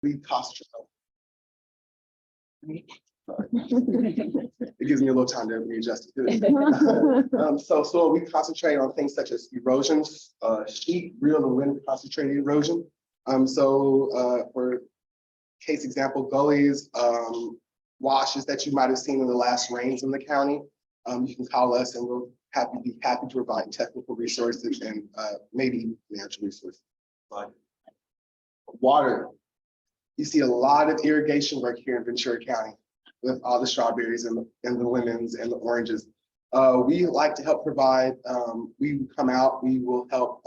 we concentrate. It gives me a little time to readjust it. So we concentrate on things such as erosions, sheet, reel, and wind concentrated erosion. For case example, gullies, washes that you might have seen in the last rains in the county, you can call us and we'll be happy to provide technical resources and maybe financial resources. But water, you see a lot of irrigation work here in Ventura County with all the strawberries and the lemons and the oranges. We like to help provide, we come out, we will help,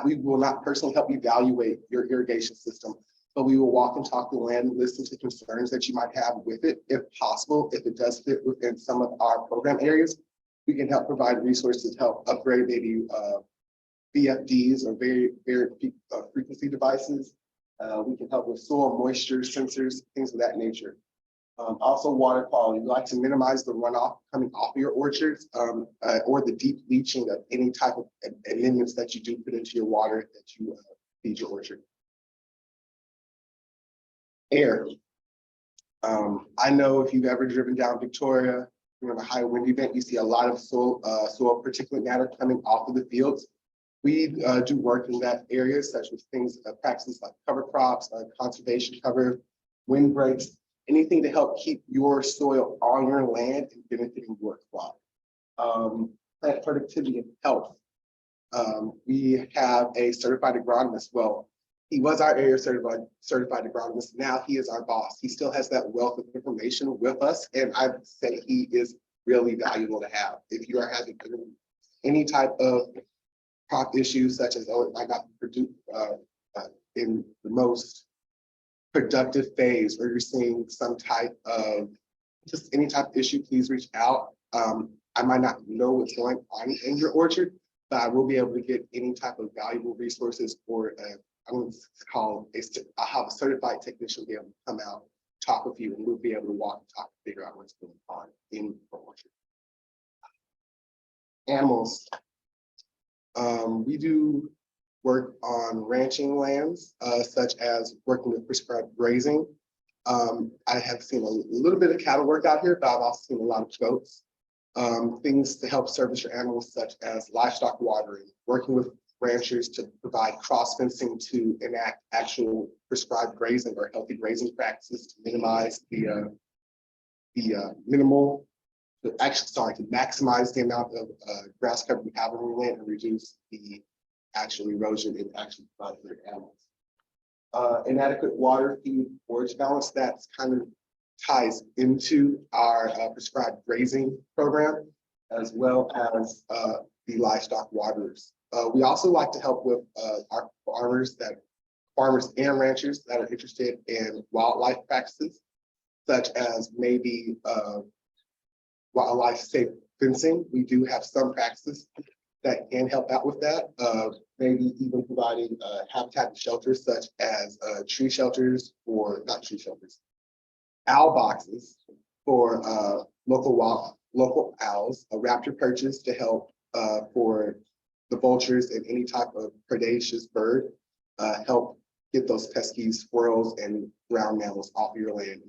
we will not personally help evaluate your irrigation system, but we will walk and talk to land, listen to concerns that you might have with it, if possible, if it does fit within some of our program areas. We can help provide resources to help upgrade maybe VFDs or very frequency devices. We can help with soil moisture sensors, things of that nature. Also water quality. We like to minimize the runoff coming off of your orchards or the deep leaching of any type of amendments that you do put into your water that you feed your orchard. Air. I know if you've ever driven down Victoria, a high wind event, you see a lot of soil particulate matter coming off of the fields. We do work in that area, such as things, practices like cover crops, conservation cover, windbreaks, anything to help keep your soil on your land and benefiting your crop. Plant productivity and health. We have a certified agronomist. Well, he was our area certified agronomist. Now he is our boss. He still has that wealth of information with us, and I say he is really valuable to have. If you are having any type of crop issues, such as I got produced in the most productive phase, or you're seeing some type of just any type of issue, please reach out. I might not know what's going on in your orchard, but I will be able to get any type of valuable resources for I'll have a certified technician be able to come out, talk with you, and we'll be able to walk and talk and figure out what's going on in the orchard. Animals. We do work on ranching lands, such as working with prescribed grazing. I have seen a little bit of cattle work out here, but I've also seen a lot of goats. Things to help service your animals, such as livestock watering, working with ranchers to provide cross fencing to enact actual prescribed grazing or healthy grazing practices to minimize to maximize the amount of grass cover we have on the land and reduce the actual erosion and actually provide for the animals. Inadequate water, feed, forage balance, that's kind of ties into our prescribed grazing program, as well as the livestock waterers. We also like to help with our farmers and ranchers that are interested in wildlife practices, such as maybe wildlife safe fencing. We do have some practices that can help out with that. Maybe even providing habitat shelters, such as tree shelters, or not tree shelters, owl boxes for local owls, a raptor perches to help for the vultures and any type of predaceous bird, help get those pesky squirrels and ground mammals off of your land.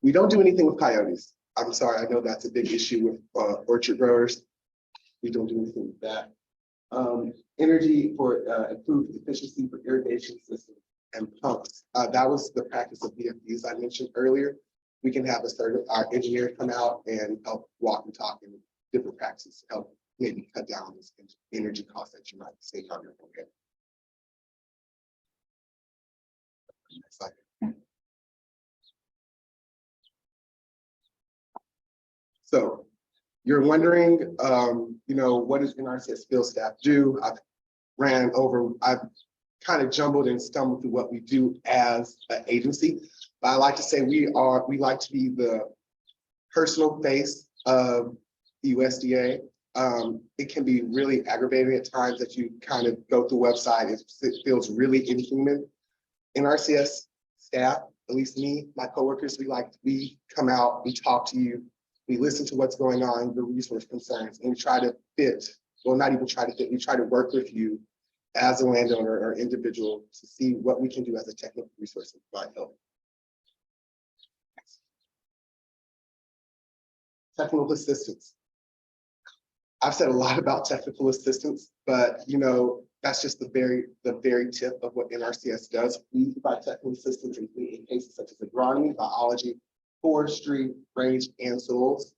We don't do anything with coyotes. I'm sorry, I know that's a big issue with orchard growers. We don't do anything with that. Energy for improved efficiency for irrigation systems and pumps. That was the practice of VFDs I mentioned earlier. We can have our engineer come out and help walk and talk in different practices to help maybe cut down those energy costs that you might see on your program. Next slide. So you're wondering, what does NRCS field staff do? I've kind of jumbled and stumbled through what we do as an agency, but I like to say we like to be the personal face of the USDA. It can be really aggravating at times that you kind of go through the website. It feels really inhuman. NRCS staff, at least me, my coworkers, we come out, we talk to you, we listen to what's going on, the resource concerns, and we try to fit, well, not even try to fit, we try to work with you as a landowner or individual to see what we can do as a technical resource and provide help. Technical assistance. I've said a lot about technical assistance, but that's just the very tip of what NRCS does. We provide technical assistance in cases such as agronomy, biology, forestry, drainage, and soils.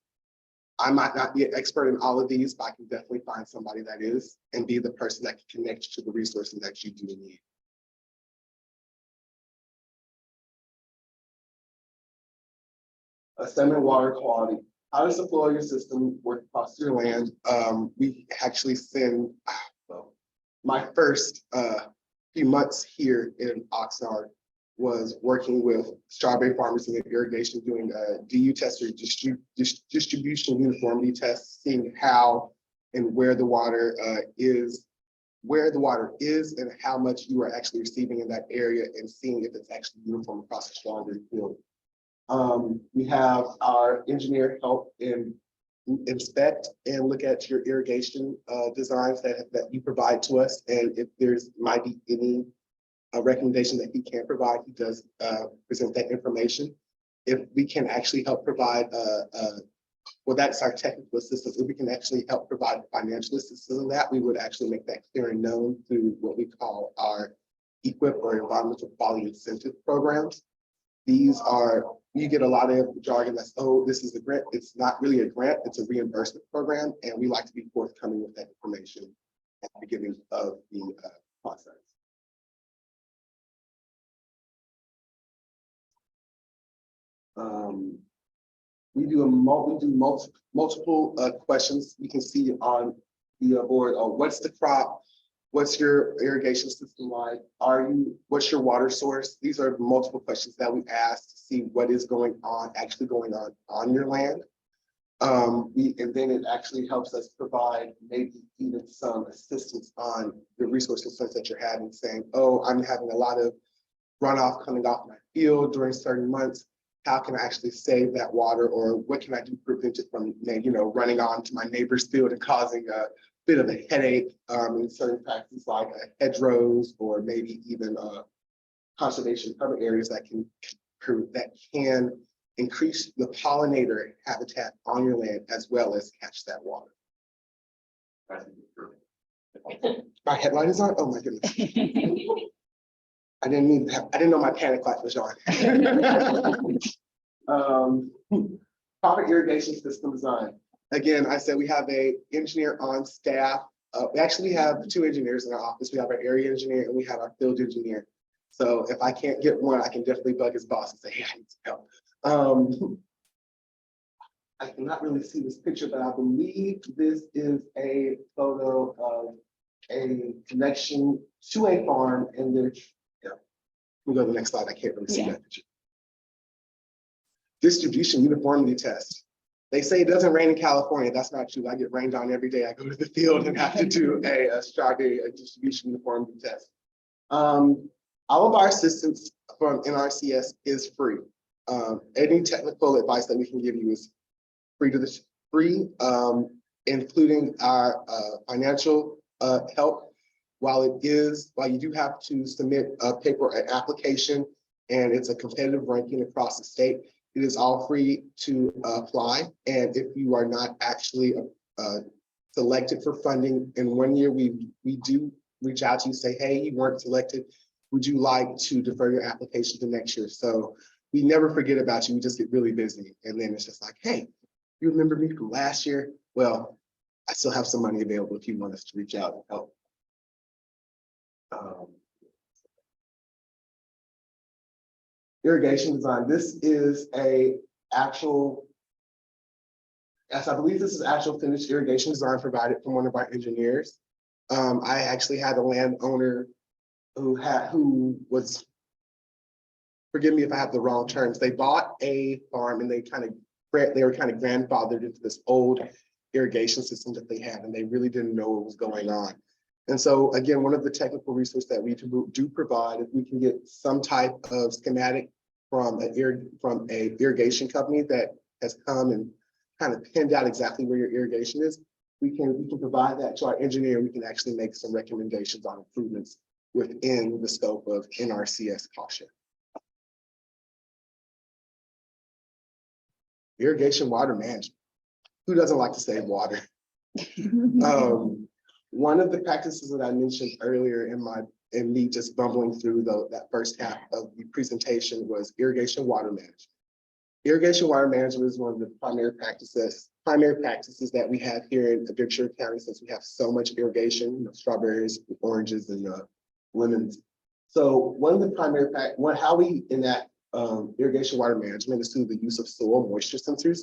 I might not be an expert in all of these, but I can definitely find somebody that is and be the person that can connect you to the resources that you do need. Assessment water quality. How does the flow of your system work across your land? We actually send, my first few months here in Oxnard was working with strawberry farmers in the irrigation, doing a DU test or distribution uniformity test, seeing how and where the water is and how much you are actually receiving in that area, and seeing if it's actually uniform across the strawberry field. We have our engineer help inspect and look at your irrigation designs that you provide to us, and if there's might be any recommendation that he can provide, he does present that information. If we can actually help provide, well, that's our technical assistance. If we can actually help provide financial assistance in that, we would actually make that clear and known through what we call our EQIP or environmental quality incentive programs. These are, you get a lot of jargon that's, oh, this is a grant. It's not really a grant, it's a reimbursement program. And we like to be forthcoming with that information at the beginning of the process. We do multiple questions. You can see on the board, what's the crop? What's your irrigation system like? What's your water source? These are multiple questions that we ask to see what is actually going on your land. And then it actually helps us provide maybe even some assistance on the resource concerns that you're having, saying, oh, I'm having a lot of runoff coming off my field during certain months. How can I actually save that water, or what can I do to prevent it from, running on to my neighbor's field and causing a bit of a headache in certain practices like hedgerows, or maybe even conservation cover areas that can increase the pollinator habitat on your land as well as catch that water. My headlight is on. Oh my goodness. I didn't know my panic light was on. Proper irrigation system design. Again, I said we have an engineer on staff. We actually have two engineers in our office. We have our area engineer and we have our field engineer. So if I can't get one, I can definitely bug his boss and say, hey, I need some help. I cannot really see this picture, but I believe this is a photo of a connection to a farm, and there. We'll go to the next slide. I can't really see that picture. Distribution uniformity test. They say it doesn't rain in California. That's not true. I get rained on every day. I go to the field and have to do a strawberry distribution uniformity test. All of our assistance from NRCS is free. Any technical advice that we can give you is free, including our financial help. While you do have to submit a paper, an application, and it's a competitive ranking across the state, it is all free to apply. And if you are not actually selected for funding in 1 year, we do reach out to you, say, hey, you weren't selected. Would you like to defer your application to next year? So we never forget about you. We just get really busy. And then it's just like, hey, you remember me from last year? Well, I still have some money available if you want us to reach out and help. Irrigation design. This is I believe this is actual finished irrigation design provided from one of our engineers. I actually had a landowner who was, forgive me if I have the wrong terms, they bought a farm and they were kind of grandfathered into this old irrigation system that they had, and they really didn't know what was going on. And so again, one of the technical resources that we do provide, if we can get some type of schematic from a irrigation company that has come and kind of pinned out exactly where your irrigation is, we can provide that to our engineer. We can actually make some recommendations on improvements within the scope of NRCS cost share. Irrigation water management. Who doesn't like to save water? One of the practices that I mentioned earlier in me just bumbling through that first half of the presentation was irrigation water management. Irrigation water management is one of the primary practices that we have here in Ventura County, since we have so much irrigation, strawberries, oranges, and lemons. So one of the primary how we enact irrigation water management is through the use of soil moisture sensors.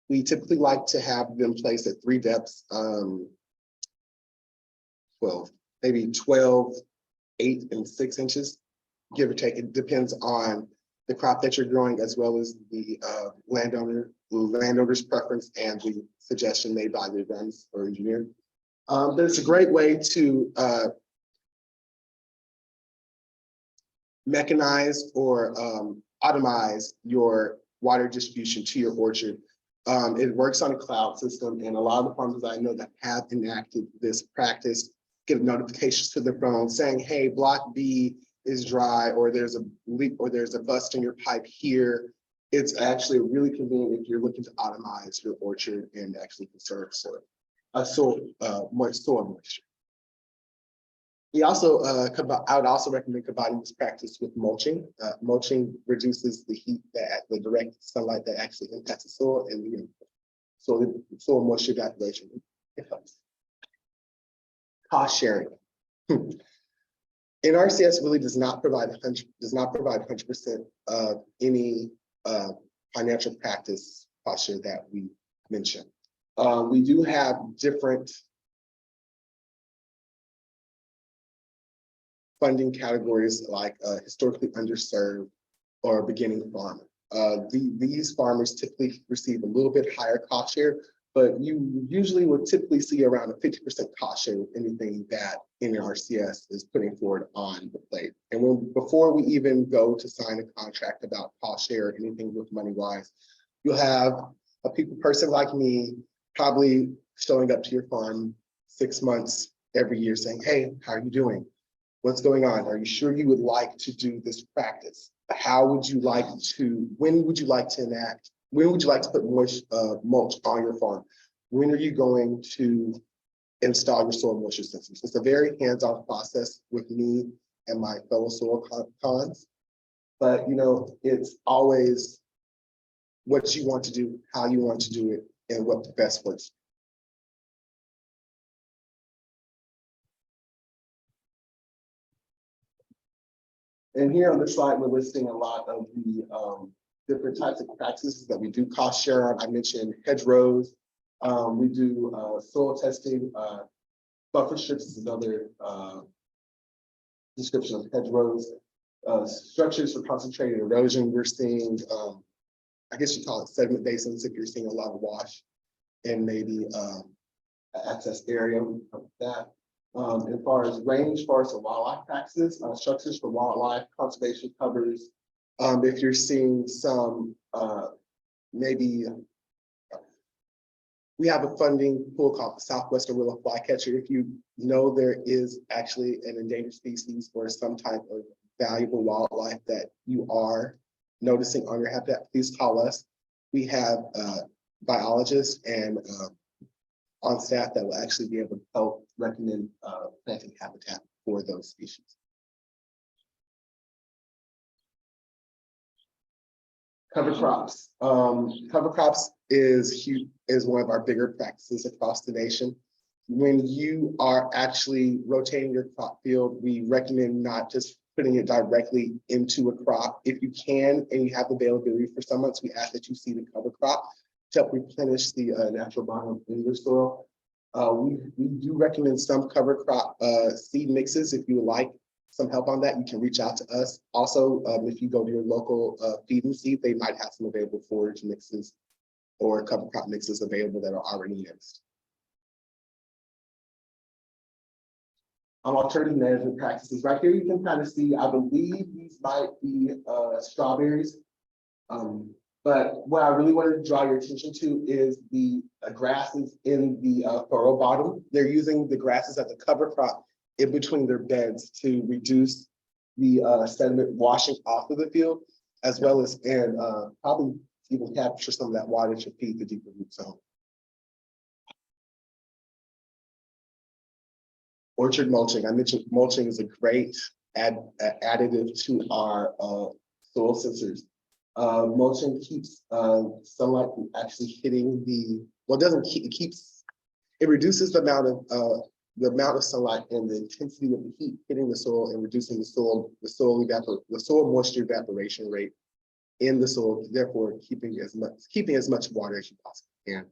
We typically like to have them placed at 3 depths, 12, 8 and 6 inches, give or take. It depends on the crop that you're growing, as well as the landowner's preference and the suggestion made by the agronomist or engineer. But it's a great way to mechanize or automize your water distribution to your orchard. It works on a cloud system, and a lot of the farmers I know that have enacted this practice get notifications to their phone saying, hey, block B is dry, or there's a leak, or there's a bust in your pipe here. It's actually really convenient if you're looking to automize your orchard and actually conserve soil moisture. We also, I would also recommend combining this practice with mulching. Mulching reduces the heat, the direct sunlight that actually impacts the soil, and soil moisture evaporation. It helps. Cost sharing. NRCS really does not provide 100% of any financial practice cost share that we mentioned. We do have different funding categories, like historically underserved or beginning farmer. These farmers typically receive a little bit higher cost share, but you usually will typically see around a 50% cost share with anything that NRCS is putting forward on the plate. And before we even go to sign a contract about cost share or anything with money wise, you'll have a person like me probably showing up to your farm 6 months every year saying, hey, how are you doing? What's going on? Are you sure you would like to do this practice? How would you like to, when would you like to enact? When would you like to put mulch on your farm? When are you going to install your soil moisture sensors? It's a very hands-on process with me and my fellow soil cons, but it's always what you want to do, how you want to do it, and what best works. And here on this slide, we're listing a lot of the different types of practices that we do cost share on. I mentioned hedgerows. We do soil testing. Buffer strips is another description of hedgerows. Structures for concentrated erosion. We're seeing, I guess you call it sediment basins if you're seeing a lot of wash and maybe access area of that. As far as range, forest and wildlife practices, structures for wildlife conservation covers. If you're seeing some, maybe we have a funding pool called the Southwestern Willow Flycatcher. If you know there is actually an endangered species or some type of valuable wildlife that you are noticing on your habitat, please call us. We have biologists and on staff that will actually be able to help recommend planting habitat for those species. Cover crops. Cover crops is one of our bigger practices across the nation. When you are actually rotating your crop field, we recommend not just putting it directly into a crop. If you can and you have availability for some months, we ask that you seed a cover crop to help replenish the natural biome in your soil. We do recommend some cover crop seed mixes. If you would like some help on that, you can reach out to us. Also, if you go to your local feed and seed, they might have some available forage mixes or cover crop mixes available that are already mixed. Alternative management practices. Right here, you can kind of see, I believe these might be strawberries. But what I really wanted to draw your attention to is the grasses in the furrow bottom. They're using the grasses as a cover crop in between their beds to reduce the sediment washing off of the field, as well as probably even capture some of that water to feed the deeper root zone. Orchard mulching. I mentioned mulching is a great additive to our soil sensors. Mulching keeps sunlight from actually hitting it doesn't keep, it reduces the amount of sunlight and the intensity of the heat hitting the soil and reducing the soil moisture evaporation rate in the soil, therefore keeping as much water as you possibly can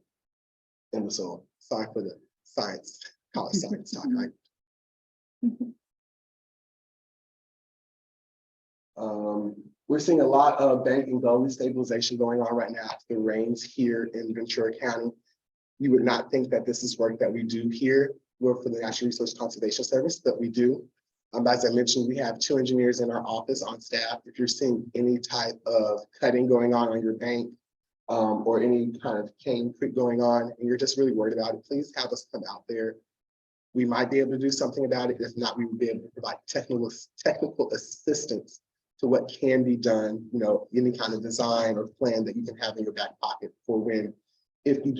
in the soil. Sorry for the science, college science talk, right? We're seeing a lot of bank and gully stabilization going on right now after the rains here in Ventura County. You would not think that this is work that we do here. We're for the Natural Resource Conservation Service, but we do. As I mentioned, we have 2 engineers in our office on staff. If you're seeing any type of cutting going on your bank or any kind of cane creek going on, and you're just really worried about it, please have us come out there. We might be able to do something about it. If not, we would be able to provide technical assistance to what can be done, any kind of design or plan that you can have in your back pocket for when, if we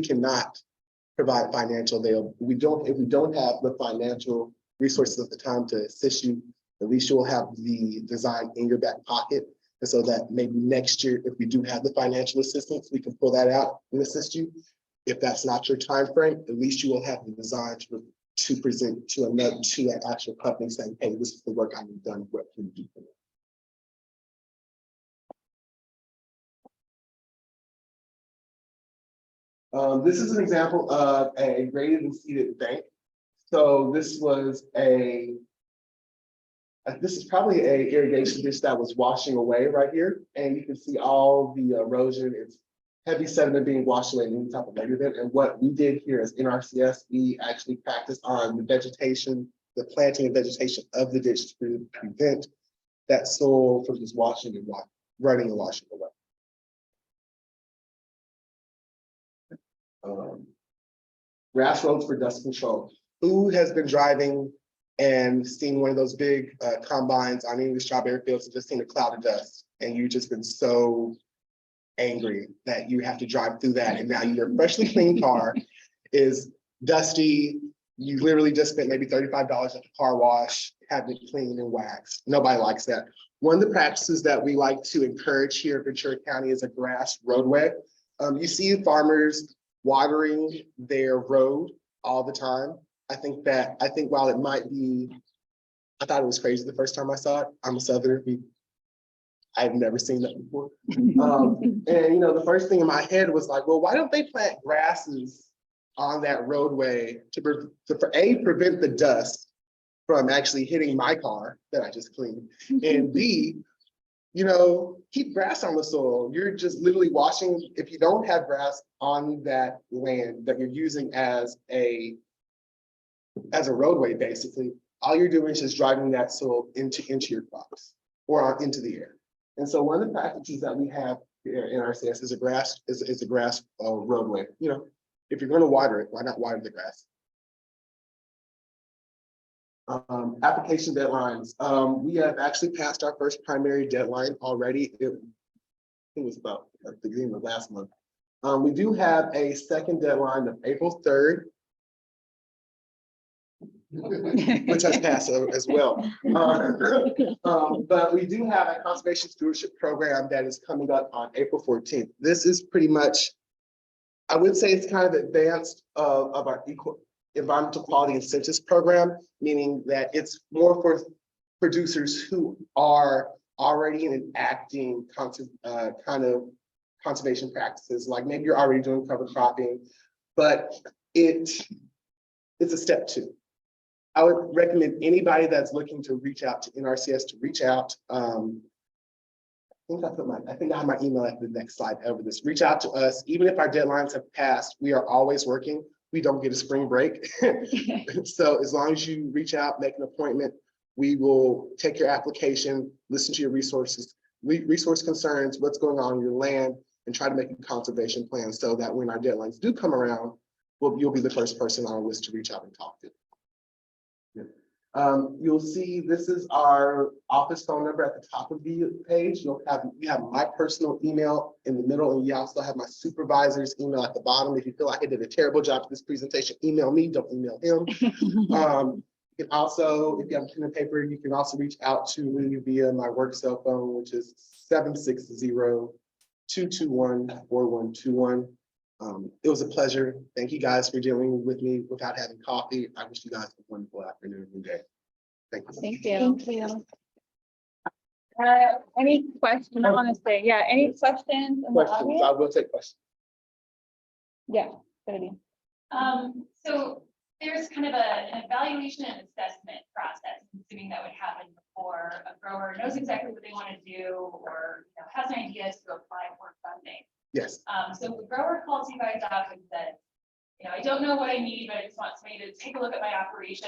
cannot provide financial if we don't have the financial resources at the time to assist you, at least you'll have the design in your back pocket. And so that maybe next year, if we do have the financial assistance, we can pull that out and assist you. If that's not your time frame, at least you will have the design to present to an actual company saying, hey, this is the work I need done, what can you do for me? This is an example of a graded and seeded bank. So this is probably a irrigation dish that was washing away right here. And you can see all the erosion. It's heavy sediment being washed away in any type of rain event. And what we did here as NRCS, we actually practiced on the vegetation, the planting and vegetation of the ditch to prevent that soil from just running and washing away. Grass roads for dust control. Who has been driving and seen one of those big combines on any of the strawberry fields and just seen a cloud of dust, and you've just been so angry that you have to drive through that, and now your freshly clean car is dusty. You literally just spent maybe $35 at the car wash, having it cleaned and waxed. Nobody likes that. One of the practices that we like to encourage here in Ventura County is a grass roadway. You see farmers watering their road all the time. I think while it might be, I thought it was crazy the first time I saw it. I'm a Southerner. I've never seen that before. And the first thing in my head was like, well, why don't they plant grasses on that roadway to prevent the dust from actually hitting my car that I just cleaned, and B, keep grass on the soil. You're just literally washing. If you don't have grass on that land that you're using as a roadway, basically, all you're doing is just driving that soil into your crops or into the air. And so one of the practices that we have here in RCS is a grass roadway. If you're going to water it, why not water the grass? Application deadlines. We have actually passed our first primary deadline already. It was about the beginning of last month. We do have a second deadline of April 3rd, which has passed as well. But we do have a conservation stewardship program that is coming up on April 14th. This is pretty much, I would say it's kind of advanced of our environmental quality incentives program, meaning that it's more for producers who are already enacting kind of conservation practices. Like maybe you're already doing cover cropping, but it's a step 2. I would recommend anybody that's looking to reach out to NRCS to reach out. I think I have my email at the next slide over this. Reach out to us. Even if our deadlines have passed, we are always working. We don't get a spring break. So as long as you reach out, make an appointment, we will take your application, listen to your resources, resource concerns, what's going on in your land, and try to make a conservation plan so that when our deadlines do come around, you'll be the first person on our list to reach out and talk to. You'll see this is our office phone number at the top of the page. You have my personal email in the middle, and you also have my supervisor's email at the bottom. If you feel like I did a terrible job for this presentation, email me, don't email him. You can also, if you have a pen and paper, you can also reach out to me via my work cell phone, which is 760-221-4121. It was a pleasure. Thank you guys for dealing with me without having coffee. I wish you guys a wonderful afternoon and day. Thank you. Thank you. Thank you. Any questions? I want to say, yeah, any questions? In the Questions? audience? I will take questions. Yeah, good idea. So there's kind of an evaluation and assessment process, assuming that would happen before a grower knows exactly what they want to do or has an idea to apply for funding. Yes. So the grower calls you guys up and says, I don't know what I need, but I just want somebody to take a look at my operation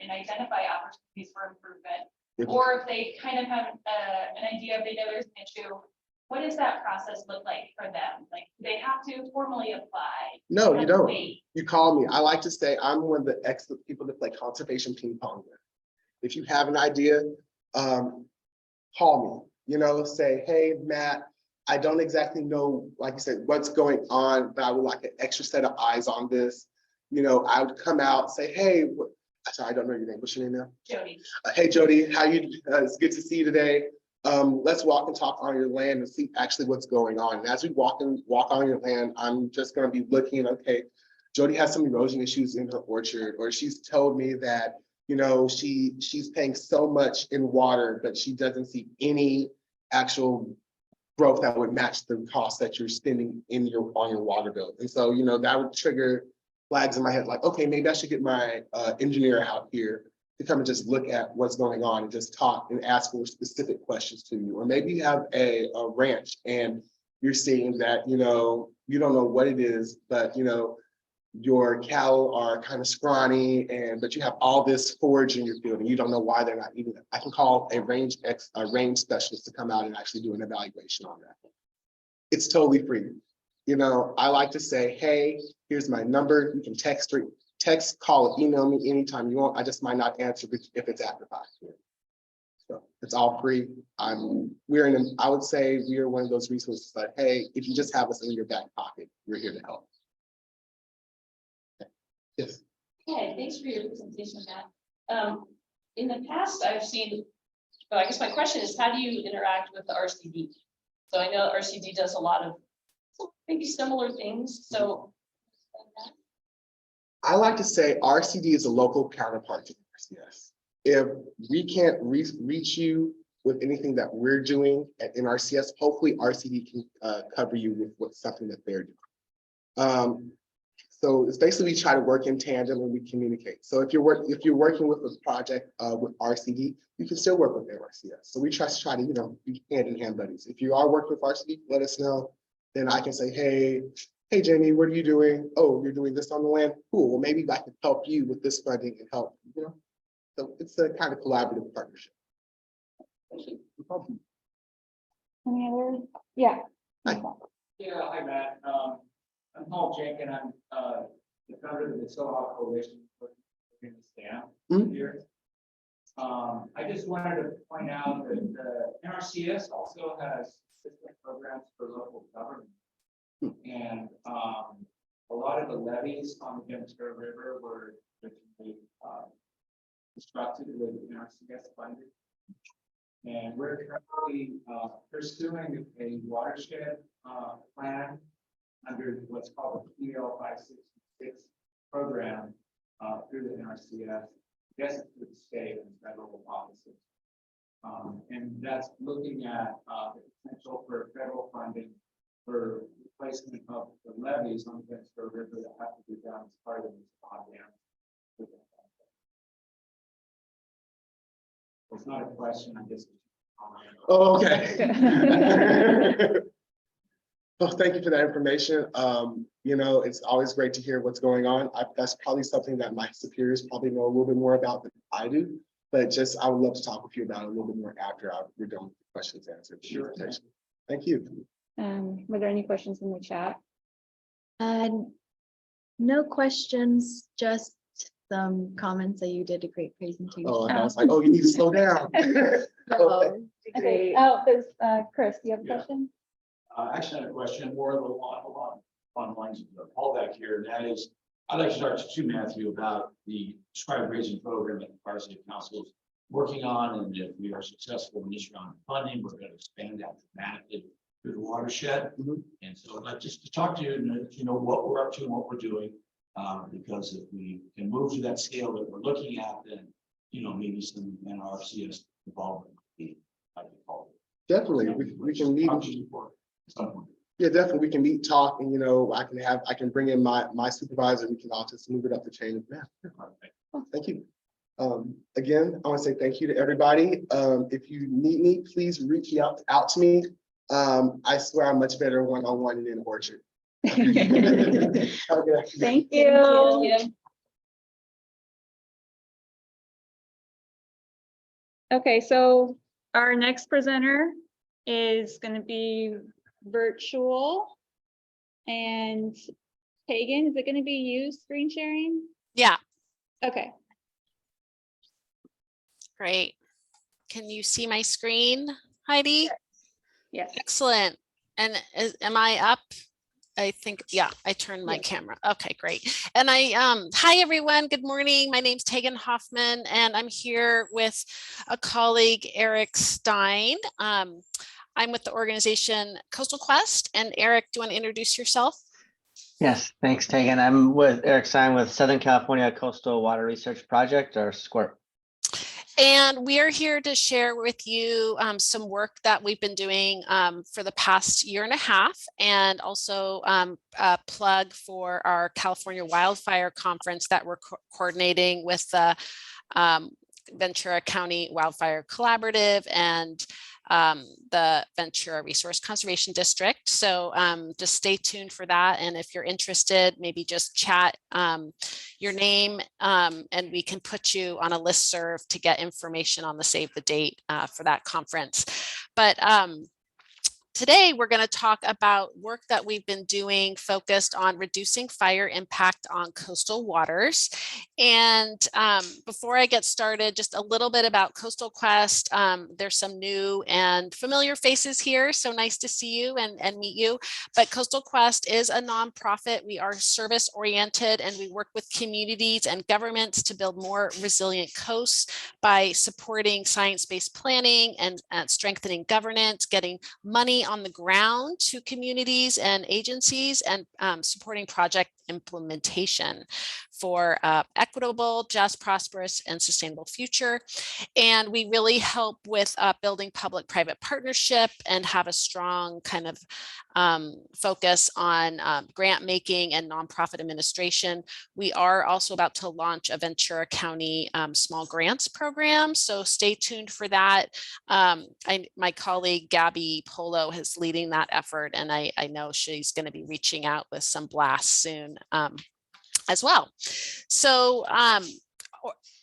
and identify opportunities for improvement. Or if they kind of have an idea, if they know there's an issue, what does that process look like for them? Like, do they have to formally apply? No, you don't. Wait. You call me. I like to say I'm one of the excellent people that play conservation ping pong with. If you have an idea, call me, say, hey, Matt, I don't exactly know, like you said, what's going on, but I would like an extra set of eyes on this. I would come out, say, hey, sorry, I don't know your name. What's your name now? Jody. Hey, Jody, how you? It's good to see you today. Let's walk and talk on your land and see actually what's going on. And as we walk on your land, I'm just going to be looking, okay, Jody has some erosion issues in her orchard, or she's told me that, she's paying so much in water, but she doesn't see any actual growth that would match the cost that you're spending on your water bill. And so, that would trigger flags in my head, like, okay, maybe I should get my engineer out here to come and just look at what's going on and just talk and ask for specific questions to you. Or maybe you have a ranch and you're seeing that, you don't know what it is, but, your cattle are kind of scrawny, but you have all this forage in your field and you don't know why they're not eating it. I can call a range specialist to come out and actually do an evaluation on that. It's totally free. I like to say, hey, here's my number. You can text, call, email me anytime you want. I just might not answer if it's after 5 p.m. So it's all free. I would say we are one of those resources that, hey, if you just have us in your back pocket, we're here to help. Yes. Okay, thanks for your presentation, Matt. In the past, I've seen, well, I guess my question is, how do you interact with the RCD? So I know RCD does a lot of maybe similar things. So I like to say RCD is a local counterpart to RCS. If we can't reach you with anything that we're doing at NRCS, hopefully RCD can cover you with something that they're doing. So it's basically we try to work in tandem and we communicate. So if you're working with a project with RCD, you can still work with NRCS. So we try to be hand in hand buddies. If you are working with RCD, let us know. Then I can say, hey Jenny, what are you doing? Oh, you're doing this on the land. Cool. Well, maybe I can help you with this funding and help. So it's a kind of collaborative partnership. Any other? Yeah. Hi. Yeah, hi, Matt. I'm Paul Jenkins. I'm the founder of the Soha Coalition for Stamp here. I just wanted to point out that the NRCS also has assistance programs for local government. And a lot of the levees on the Ventura River were originally constructed with NRCS funding. And we're currently pursuing a watershed plan under what's called the PL 566 program through the NRCS, yes, through the state and federal offices. And that's looking at the potential for federal funding for replacement of the levees on the Ventura River that have to be done as part of this program. It's not a question, I guess. Oh, okay. Well, thank you for that information. It's always great to hear what's going on. That's probably something that my superiors probably know a little bit more about than I do. But just, I would love to talk with you about it a little bit more after we're done with the questions answered. Sure. Thank you. Were there any questions in the chat? No questions, just some comments that you did a great presentation. Oh, I was like, oh, you need to slow down. Okay. Okay, oh, there's, Chris, do you have a question? Actually, I have a question more along the lines of Paul back here, and that is, I'd like to start to Matthew about the prescribed grazing program that the Fire Safety Council is working on, and if we are successful in this round of funding, we're going to expand that dramatically through the watershed. Mhm. And so I'd like just to talk to you and let you know what we're up to and what we're doing, because if we can move to that scale that we're looking at, then maybe some NRCS involvement would be called. Definitely, we can meet. Yeah, definitely, we can meet, talk, and I can bring in my supervisor, we can all just move it up the chain of command. Thank you. Again, I want to say thank you to everybody. If you need me, please reach out to me. I swear I'm much better one-on-one in an orchard. Have a good afternoon. Thank you. Okay, so our next presenter is going to be virtual. And Tegan, is it going to be you screen sharing? Yeah, Okay. great. Can you see my screen, Heidi? Yes. Excellent. And am I up? I think, yeah, I turned my Yes. camera. Okay, great. And hi everyone, good morning. My name's Tegan Hoffman, and I'm here with a colleague, Eric Stein. I'm with the organization Coastal Quest. And Eric, do you want to introduce yourself? Yes, thanks, Tegan. I'm with Eric Stein with Southern California Coastal Water Research Project, or SQUIRP. And we are here to share with you some work that we've been doing for the past year and a half, and also a plug for our California Wildfire Conference that we're coordinating with the Ventura County Wildfire Collaborative and the Ventura Resource Conservation District. So just stay tuned for that. And if you're interested, maybe just chat your name and we can put you on a listserv to get information on the save the date for that conference. But today, we're going to talk about work that we've been doing focused on reducing fire impact on coastal waters. And before I get started, just a little bit about Coastal Quest. There's some new and familiar faces here, so nice to see you and meet you. But Coastal Quest is a nonprofit. We are service oriented, and we work with communities and governments to build more resilient coasts by supporting science-based planning and strengthening governance, getting money on the ground to communities and agencies, and supporting project implementation for equitable, just, prosperous, and sustainable future. And we really help with building public-private partnership and have a strong kind of focus on grant making and nonprofit administration. We are also about to launch a Ventura County small grants program, so stay tuned for that. My colleague Gabby Polo is leading that effort, and I know she's going to be reaching out with some blasts soon as well. So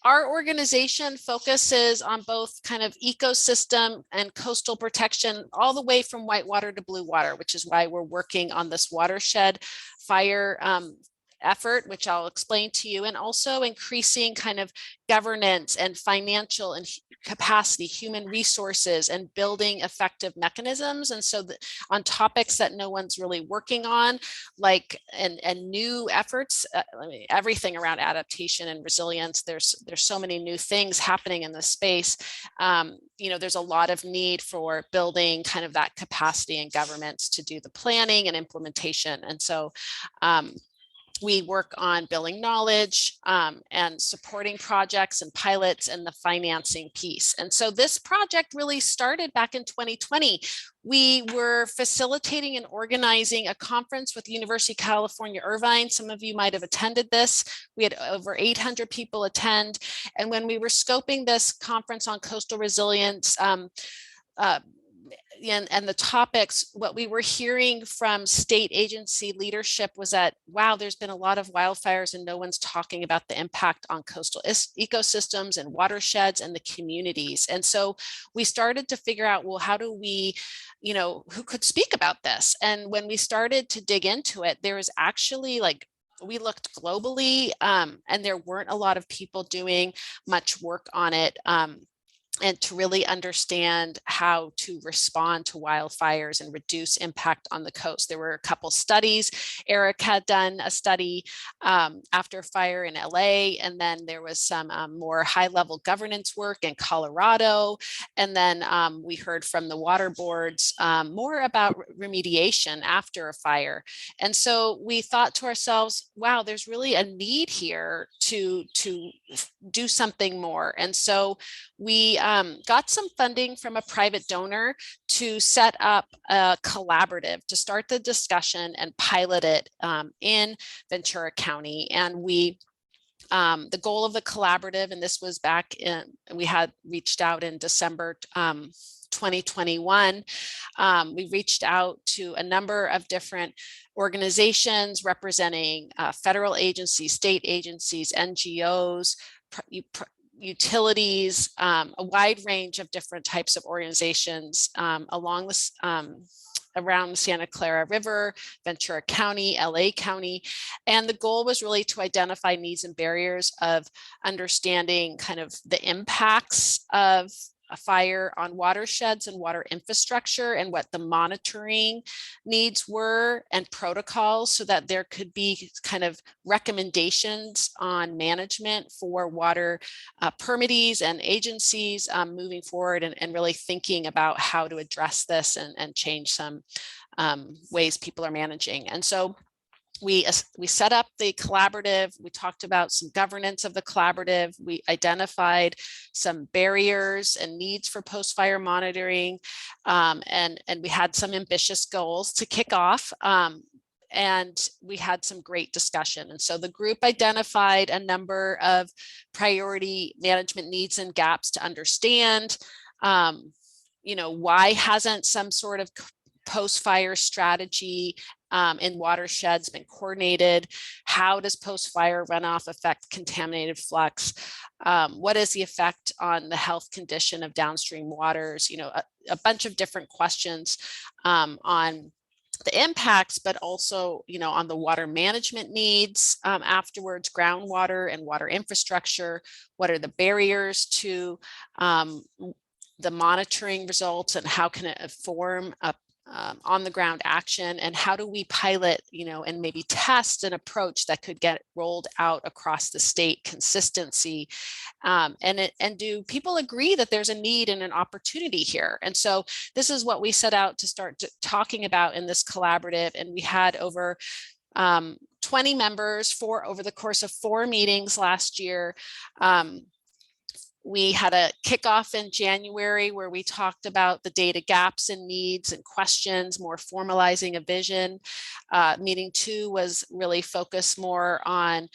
our organization focuses on both kind of ecosystem and coastal protection all the way from whitewater to blue water, which is why we're working on this watershed fire effort, which I'll explain to you, and also increasing kind of governance and financial and capacity, human resources, and building effective mechanisms. And so on topics that no one's really working on, like and new efforts, everything around adaptation and resilience, there's so many new things happening in this space. There's a lot of need for building kind of that capacity in governments to do the planning and implementation. And so we work on building knowledge and supporting projects and pilots and the financing piece. And so this project really started back in 2020. We were facilitating and organizing a conference with the University of California, Irvine. Some of you might have attended this. We had over 800 people attend. And when we were scoping this conference on coastal resilience, and the topics, what we were hearing from state agency leadership was that, wow, there's been a lot of wildfires and no one's talking about the impact on coastal ecosystems and watersheds and the communities. And so we started to figure out, well, how do we, who could speak about this? And when we started to dig into it, there was actually we looked globally, and there weren't a lot of people doing much work on it. And to really understand how to respond to wildfires and reduce impact on the coast. There were a couple studies. Eric had done a study after fire in LA, and then there was some more high-level governance work in Colorado. And then we heard from the water boards more about remediation after a fire. And so we thought to ourselves, wow, there's really a need here to do something more. And so we got some funding from a private donor to set up a collaborative to start the discussion and pilot it in Ventura County. And we the goal of the collaborative, and this was back in, we had reached out in December 2021, we reached out to a number of different organizations representing federal agencies, state agencies, NGOs, utilities, a wide range of different types of organizations along this around the Santa Clara River, Ventura County, LA County. And the goal was really to identify needs and barriers of understanding kind of the impacts of a fire on watersheds and water infrastructure, and what the monitoring needs were and protocols, so that there could be kind of recommendations on management for water permittees and agencies moving forward, and really thinking about how to address this and change some ways people are managing. And so we set up the collaborative. We talked about some governance of the collaborative. We identified some barriers and needs for post-fire monitoring, and we had some ambitious goals to kick off. And we had some great discussion. And so the group identified a number of priority management needs and gaps to understand. Why hasn't some sort of post-fire strategy in watersheds been coordinated? How does post-fire runoff affect contaminated flux? What is the effect on the health condition of downstream waters? A bunch of different questions on the impacts, but also, on the water management needs afterwards, groundwater and water infrastructure. What are the barriers to the monitoring results, and how can it inform on the ground action, and how do we pilot, and maybe test an approach that could get rolled out across the state consistency, and do people agree that there's a need and an opportunity here? And so this is what we set out to start talking about in this collaborative, and we had over 20 members over the course of 4 meetings last year. We had a kickoff in January where we talked about the data gaps and needs and questions, more formalizing a vision. Meeting 2 was really focused more on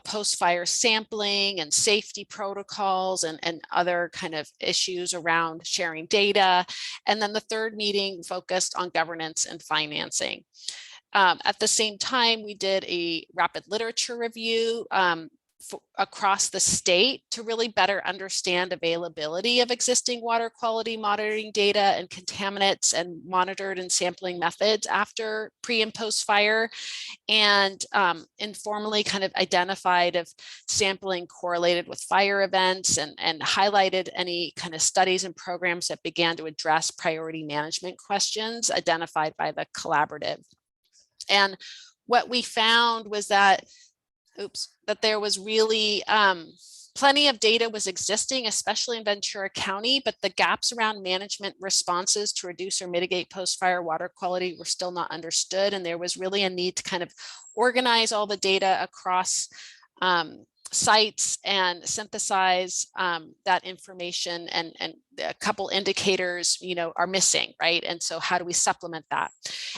post-fire sampling and safety protocols and other kind of issues around sharing data. And then the 3rd meeting focused on governance and financing. At the same time, we did a rapid literature review across the state to really better understand availability of existing water quality monitoring data and contaminants and monitored and sampling methods after pre and post fire, and informally kind of identified if sampling correlated with fire events, and highlighted any kind of studies and programs that began to address priority management questions identified by the collaborative. And what we found was that there was really plenty of data was existing, especially in Ventura County, but the gaps around management responses to reduce or mitigate post-fire water quality were still not understood. And there was really a need to kind of organize all the data across sites and synthesize that information, and a couple indicators, are missing, right? And so how do we supplement that?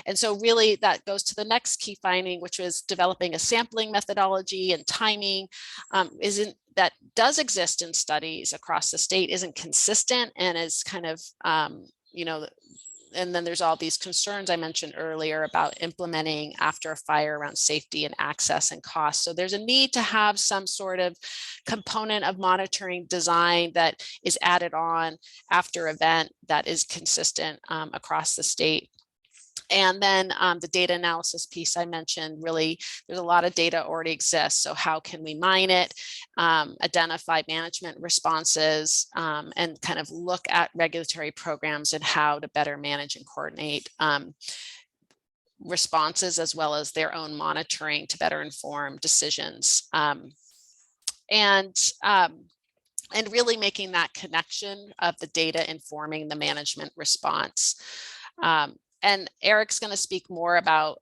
And so really that goes to the next key finding, which was developing a sampling methodology and timing that does exist in studies across the state, isn't consistent, and is kind of, and then there's all these concerns I mentioned earlier about implementing after a fire around safety and access and cost. So there's a need to have some sort of component of monitoring design that is added on after event that is consistent across the state. And then the data analysis piece I mentioned, really, there's a lot of data already exists. So how can we mine it, identify management responses, and kind of look at regulatory programs and how to better manage and coordinate responses as well as their own monitoring to better inform decisions. And really making that connection of the data informing the management response. And Eric's going to speak more about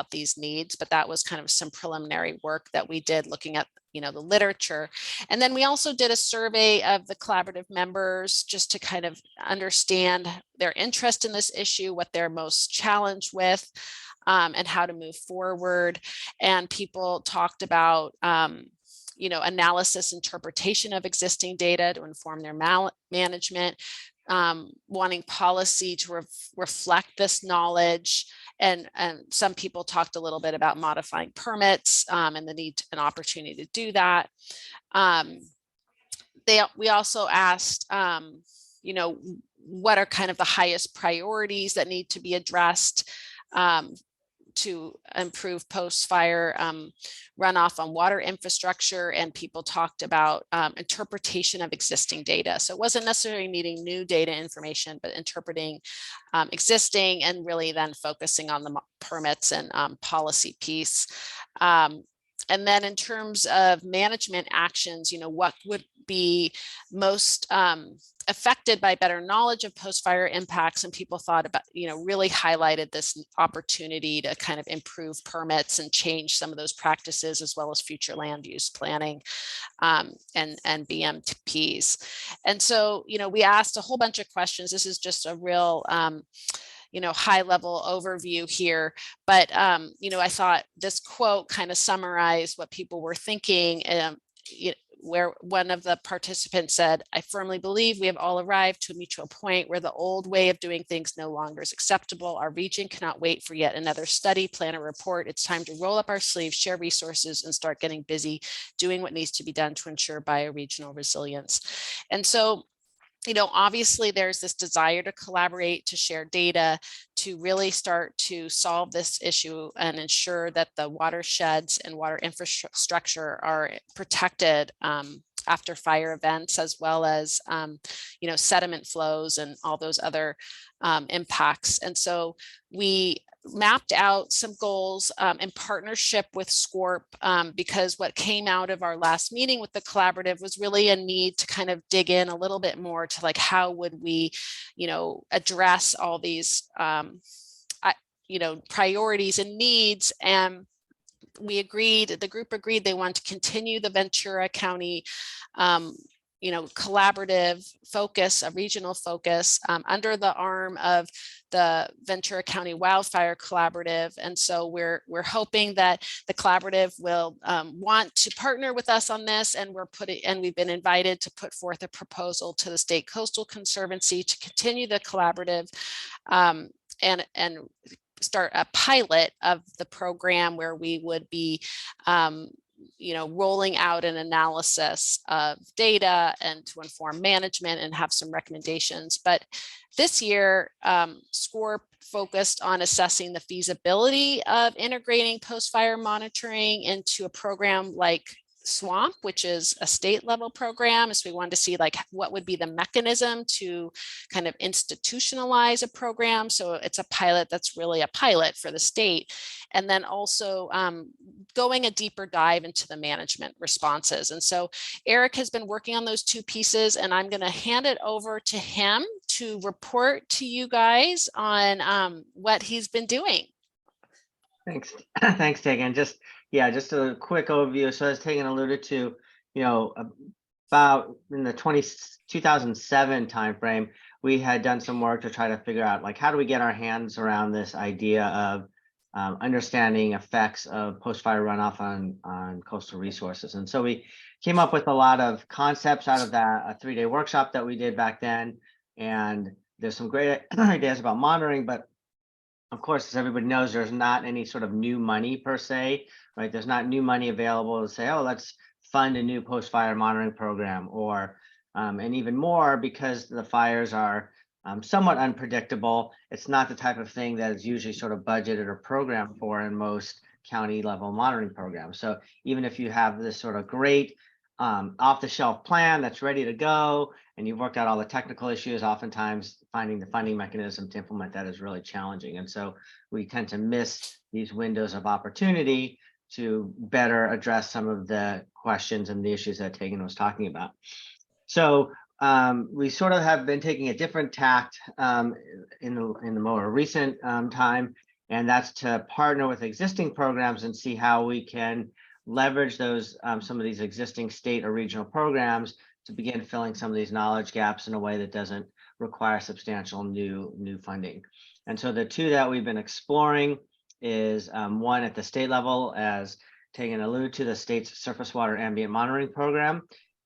these needs, but that was kind of some preliminary work that we did looking at, the literature. And then we also did a survey of the collaborative members just to kind of understand their interest in this issue, what they're most challenged with, and how to move forward. And people talked about analysis, interpretation of existing data to inform their management, wanting policy to reflect this knowledge. And some people talked a little bit about modifying permits and the need and opportunity to do that. We also asked, what are kind of the highest priorities that need to be addressed to improve post-fire runoff on water infrastructure, and people talked about interpretation of existing data. So it wasn't necessarily needing new data information, but interpreting existing and really then focusing on the permits and policy piece. And then in terms of management actions, what would be most affected by better knowledge of post-fire impacts, and people thought about, really highlighted this opportunity to kind of improve permits and change some of those practices, as well as future land use planning and BMPs. And so, we asked a whole bunch of questions. This is just a real high level overview here. But, I thought this quote kind of summarized what people were thinking, where one of the participants said, "I firmly believe we have all arrived to a mutual point where the old way of doing things no longer is acceptable. Our region cannot wait for yet another study, plan, or report. It's time to roll up our sleeves, share resources, and start getting busy doing what needs to be done to ensure bioregional resilience." And so, obviously there's this desire to collaborate, to share data, to really start to solve this issue and ensure that the watersheds and water infrastructure are protected after fire events, as well as, sediment flows and all those other impacts. And so we mapped out some goals in partnership with SCORP, because what came out of our last meeting with the collaborative was really a need to kind of dig in a little bit more to like, how would we, address all these, priorities and needs. And the group agreed they want to continue the Ventura County collaborative focus, a regional focus under the arm of the Ventura County Wildfire Collaborative. And so we're hoping that the collaborative will want to partner with us on this, and we've been invited to put forth a proposal to the State Coastal Conservancy to continue the collaborative and start a pilot of the program where we would be rolling out an analysis of data and to inform management and have some recommendations. But this year, SCORP focused on assessing the feasibility of integrating post-fire monitoring into a program like SWAMP, which is a state level program. So we wanted to see like what would be the mechanism to kind of institutionalize a program. So it's a pilot that's really a pilot for the state. And then also going a deeper dive into the management responses. And so Eric has been working on those two pieces, and I'm going to hand it over to him to report to you guys on what he's been doing. Thanks. Thanks, Tegan. Just a quick overview. So as Tegan alluded to, about in the 2007 timeframe, we had done some work to try to figure out like, how do we get our hands around this idea of understanding effects of post-fire runoff on coastal resources. And so we came up with a lot of concepts out of that, a 3-day workshop that we did back then. And there's some great ideas about monitoring, but of course, as everybody knows, there's not any sort of new money per se, right? There's not new money available to say, oh, let's fund a new post-fire monitoring program, or and even more because the fires are somewhat unpredictable. It's not the type of thing that is usually sort of budgeted or programmed for in most county level monitoring programs. So even if you have this sort of great off-the-shelf plan that's ready to go, and you've worked out all the technical issues, oftentimes finding the funding mechanism to implement that is really challenging. And so we tend to miss these windows of opportunity to better address some of the questions and the issues that Tegan was talking about. So we sort of have been taking a different tact in the more recent time, and that's to partner with existing programs and see how we can leverage those some of these existing state or regional programs to begin filling some of these knowledge gaps in a way that doesn't require substantial new funding. And so the two that we've been exploring is one at the state level, as Tegan alluded to, the state's surface water ambient monitoring program.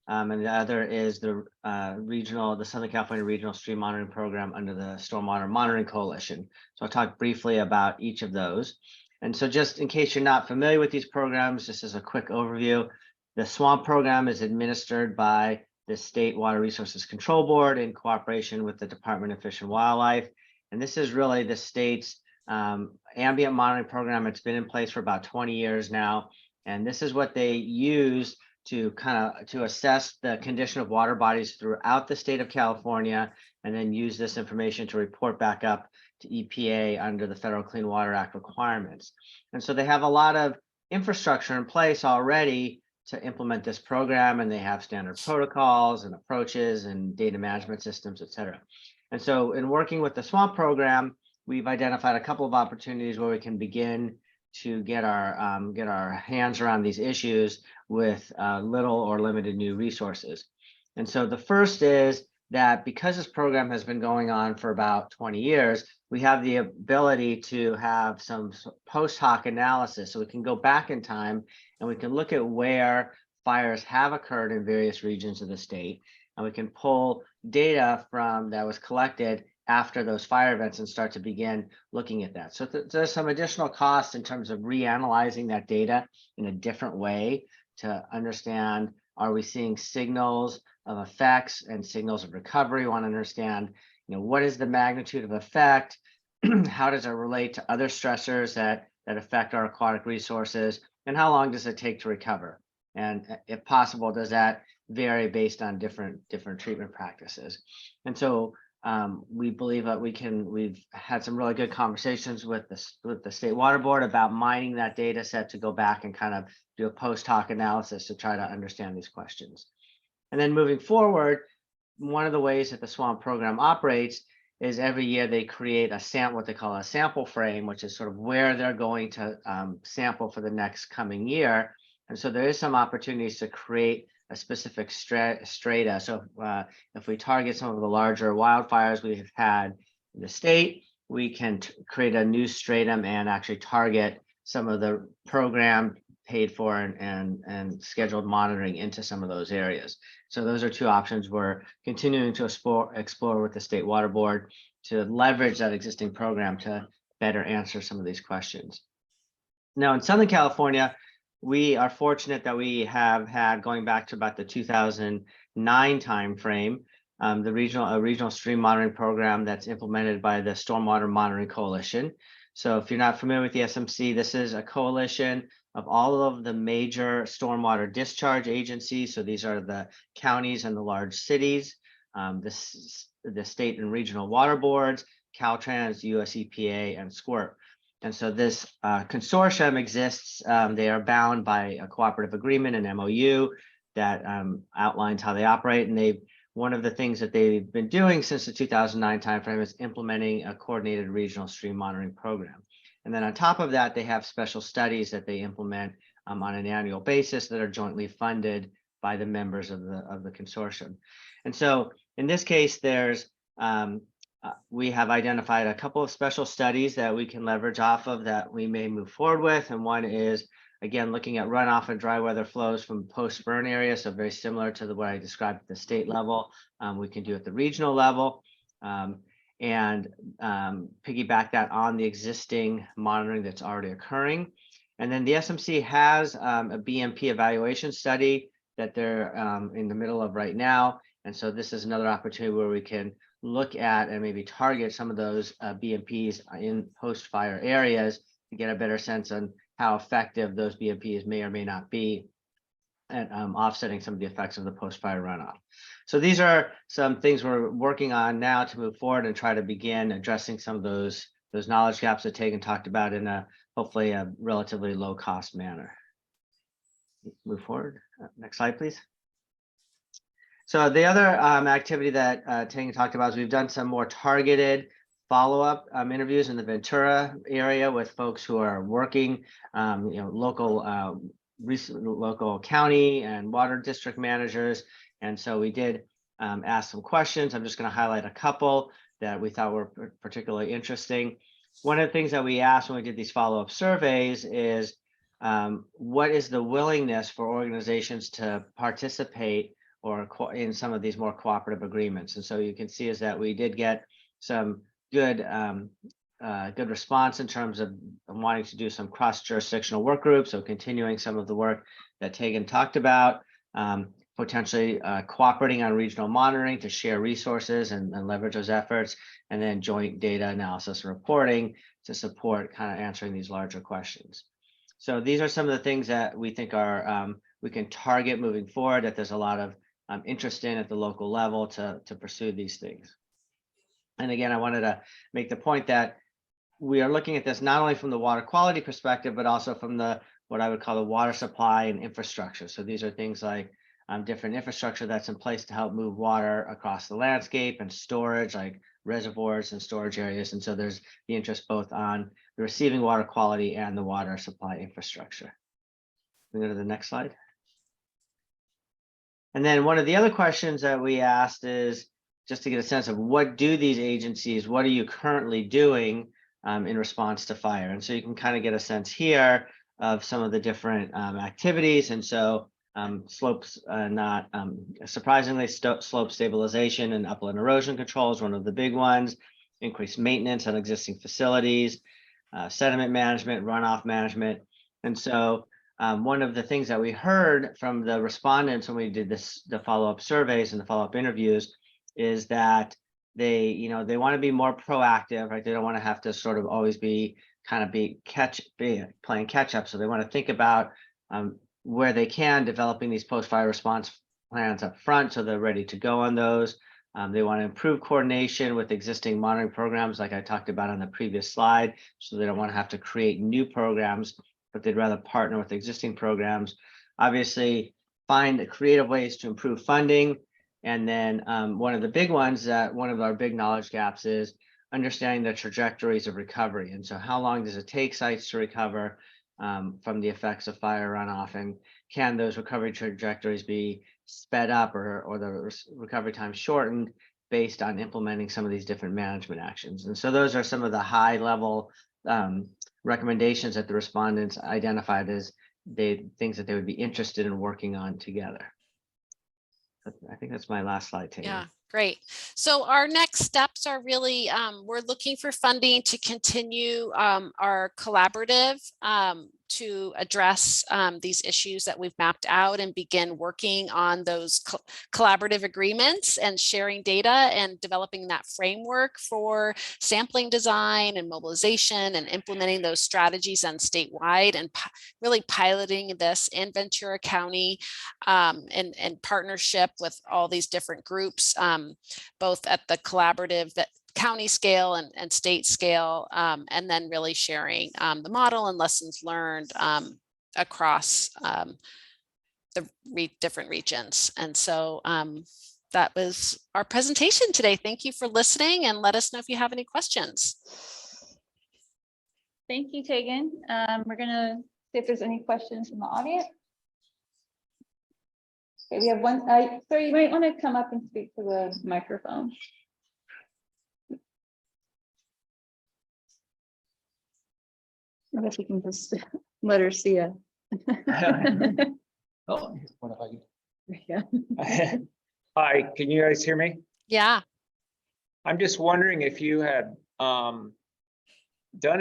And the other is the Southern California Regional Stream Monitoring Program under the Stormwater Monitoring Coalition. So I'll talk briefly about each of those. And so just in case you're not familiar with these programs, just as a quick overview, the SWAMP program is administered by the State Water Resources Control Board in cooperation with the Department of Fish and Wildlife. And this is really the state's ambient monitoring program. It's been in place for about 20 years now. And this is what they use to assess the condition of water bodies throughout the state of California, and then use this information to report back up to EPA under the Federal Clean Water Act requirements. And so they have a lot of infrastructure in place already to implement this program, and they have standard protocols and approaches and data management systems, et cetera. And so in working with the SWAMP program, we've identified a couple of opportunities where we can begin to get our hands around these issues with little or limited new resources. And so the first is that because this program has been going on for about 20 years, we have the ability to have some post hoc analysis. So we can go back in time and we can look at where fires have occurred in various regions of the state. And we can pull data from that was collected after those fire events and start to begin looking at that. So there's some additional costs in terms of reanalyzing that data in a different way to understand, are we seeing signals of effects and signals of recovery? We want to understand, what is the magnitude of effect? How does it relate to other stressors that affect our aquatic resources? And how long does it take to recover? And if possible, does that vary based on different treatment practices? And so we believe that we've had some really good conversations with the State Water Board about mining that data set to go back and kind of do a post hoc analysis to try to understand these questions. And then moving forward, one of the ways that the SWAMP program operates is every year they create what they call a sample frame, which is sort of where they're going to sample for the next coming year. And so there is some opportunities to create a specific strata. So if we target some of the larger wildfires we have had in the state, we can create a new stratum and actually target some of the program paid for and scheduled monitoring into some of those areas. So those are two options we're continuing to explore with the State Water Board to leverage that existing program to better answer some of these questions. Now in Southern California, we are fortunate that we have had, going back to about the 2009 timeframe, a regional stream monitoring program that's implemented by the Stormwater Monitoring Coalition. So if you're not familiar with the SMC, this is a coalition of all of the major stormwater discharge agencies. So these are the counties and the large cities, the state and regional water boards, Caltrans, US EPA, and SQUIRT. And so this consortium exists. They are bound by a cooperative agreement, an MOU that outlines how they operate. And one of the things that they've been doing since the 2009 timeframe is implementing a coordinated regional stream monitoring program. And then on top of that, they have special studies that they implement on an annual basis that are jointly funded by the members of the consortium. And so in this case, we have identified a couple of special studies that we can leverage off of that we may move forward with. And one is, again, looking at runoff and dry weather flows from post-burn areas. So very similar to what I described at the state level, we can do at the regional level. and piggyback that on the existing monitoring that's already occurring. And then the SMC has a BMP evaluation study that they're in the middle of right now. And so this is another opportunity where we can look at and maybe target some of those BMPs in post-fire areas to get a better sense on how effective those BMPs may or may not be at offsetting some of the effects of the post-fire runoff. So these are some things we're working on now to move forward and try to begin addressing some of those knowledge gaps that Tegan talked about in a hopefully a relatively low cost manner. Move forward. Next slide, please. So the other activity that Tegan talked about is we've done some more targeted follow-up interviews in the Ventura area with folks who are working, local county and water district managers. And so we did ask some questions. I'm just going to highlight a couple that we thought were particularly interesting. One of the things that we asked when we did these follow-up surveys is what is the willingness for organizations to participate or in some of these more cooperative agreements. And so you can see is that we did get some good response in terms of wanting to do some cross-jurisdictional work groups. So continuing some of the work that Tegan talked about, potentially cooperating on regional monitoring to share resources and leverage those efforts, and then joint data analysis and reporting to support kind of answering these larger questions. So these are some of the things that we think are we can target moving forward, that there's a lot of interest in at the local level to pursue these things. And again, I wanted to make the point that we are looking at this not only from the water quality perspective, but also from the what I would call the water supply and infrastructure. So these are things like different infrastructure that's in place to help move water across the landscape, and storage like reservoirs and storage areas. And so there's the interest both on the receiving water quality and the water supply infrastructure. We go to the next slide. And then one of the other questions that we asked is just to get a sense of what do these agencies, what are you currently doing in response to fire? And so you can kind of get a sense here of some of the different activities. And so slopes, not surprisingly, slope stabilization and upland erosion control is one of the big ones. Increased maintenance on existing facilities, sediment management, runoff management. And so one of the things that we heard from the respondents when we did the follow-up surveys and the follow-up interviews is that they want to be more proactive, right? They don't want to have to sort of always be playing catch up. So they want to think about where they can, developing these post-fire response plans up front so they're ready to go on those. They want to improve coordination with existing monitoring programs like I talked about on the previous slide. So they don't want to have to create new programs, but they'd rather partner with existing programs. Obviously, find creative ways to improve funding. And then one of the big ones that one of our big knowledge gaps is understanding the trajectories of recovery. And so how long does it take sites to recover from the effects of fire runoff, and can those recovery trajectories be sped up or the recovery time shortened based on implementing some of these different management actions? And so those are some of the high level recommendations that the respondents identified as things that they would be interested in working on together. I think that's my last slide, Tegan. Yeah, great. So our next steps are really, we're looking for funding to continue our collaborative to address these issues that we've mapped out and begin working on those collaborative agreements and sharing data and developing that framework for sampling design and mobilization and implementing those strategies on statewide, and really piloting this in Ventura County in partnership with all these different groups, both at the collaborative county scale and state scale, and then really sharing the model and lessons learned across the different regions. And so that was our presentation today. Thank you for listening, and let us know if you have any questions. Thank you, Tegan. We're gonna see if there's any questions from the audience. Okay, we have one. So you might want to come up and speak to the microphone. I guess we can just let her see it. Oh, what if I Yeah. Hi, can you guys hear me? Yeah. I'm just wondering if you had done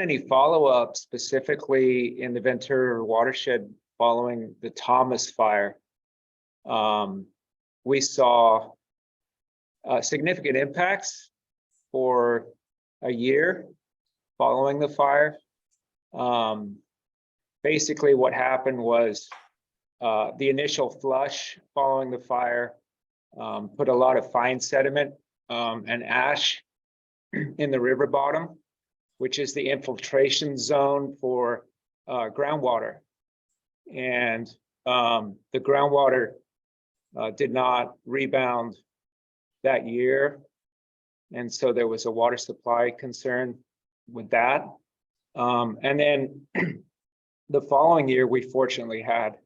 any follow-up specifically in the Ventura watershed following the Thomas fire. We saw significant impacts for a year following the fire. Basically what happened was the initial flush following the fire put a lot of fine sediment and ash in the river bottom, which is the infiltration zone for groundwater. And the groundwater did not rebound that year. And so there was a water supply concern with that. And then the following year, we fortunately had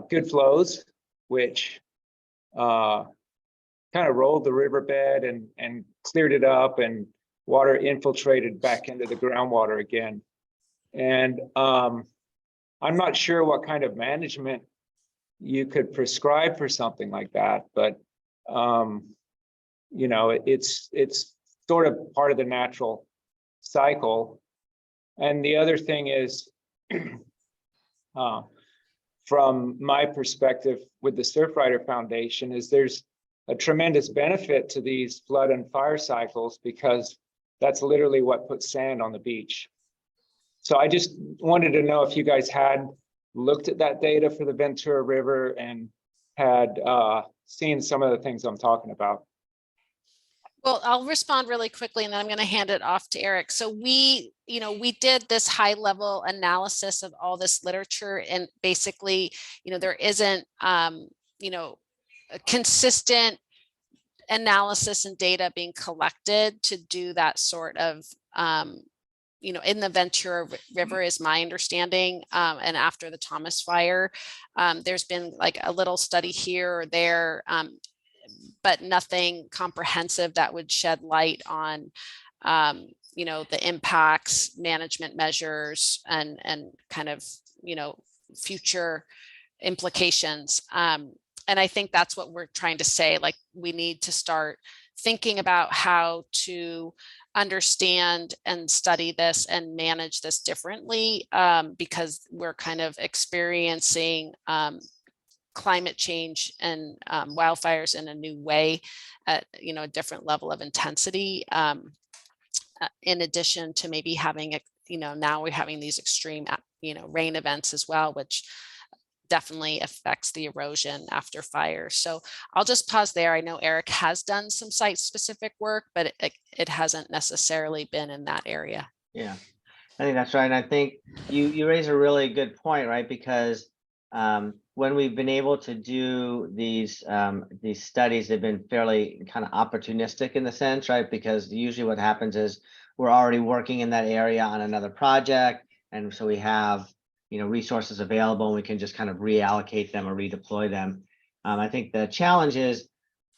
good flows, which kind of rolled the riverbed and cleared it up, and water infiltrated back into the groundwater again. And I'm not sure what kind of management you could prescribe for something like that, but you know, it's sort of part of the natural cycle. And the other thing is, from my perspective with the Surfrider Foundation, is there's a tremendous benefit to these flood and fire cycles, because that's literally what puts sand on the beach. So I just wanted to know if you guys had looked at that data for the Ventura River and had seen some of the things I'm talking about. Well, I'll respond really quickly and then I'm going to hand it off to Eric. So we did this high level analysis of all this literature, and basically, there isn't, a consistent analysis and data being collected to do that sort of, in the Ventura River is my understanding. And after the Thomas fire, there's been like a little study here or there, but nothing comprehensive that would shed light on, the impacts, management measures, and kind of, future implications. And I think that's what we're trying to say. Like, we need to start thinking about how to understand and study this and manage this differently, because we're kind of experiencing climate change and wildfires in a new way at a different level of intensity, in addition to maybe having now we're having these extreme rain events as well, which definitely affects the erosion after fire. So I'll just pause there. I know Eric has done some site specific work, but it hasn't necessarily been in that area. Yeah, I think that's right. And I think you raise a really good point, right? Because when we've been able to do these studies, they've been fairly kind of opportunistic in the sense, right? Because usually what happens is we're already working in that area on another project, and so we have resources available, and we can just kind of reallocate them or redeploy them. I think the challenge is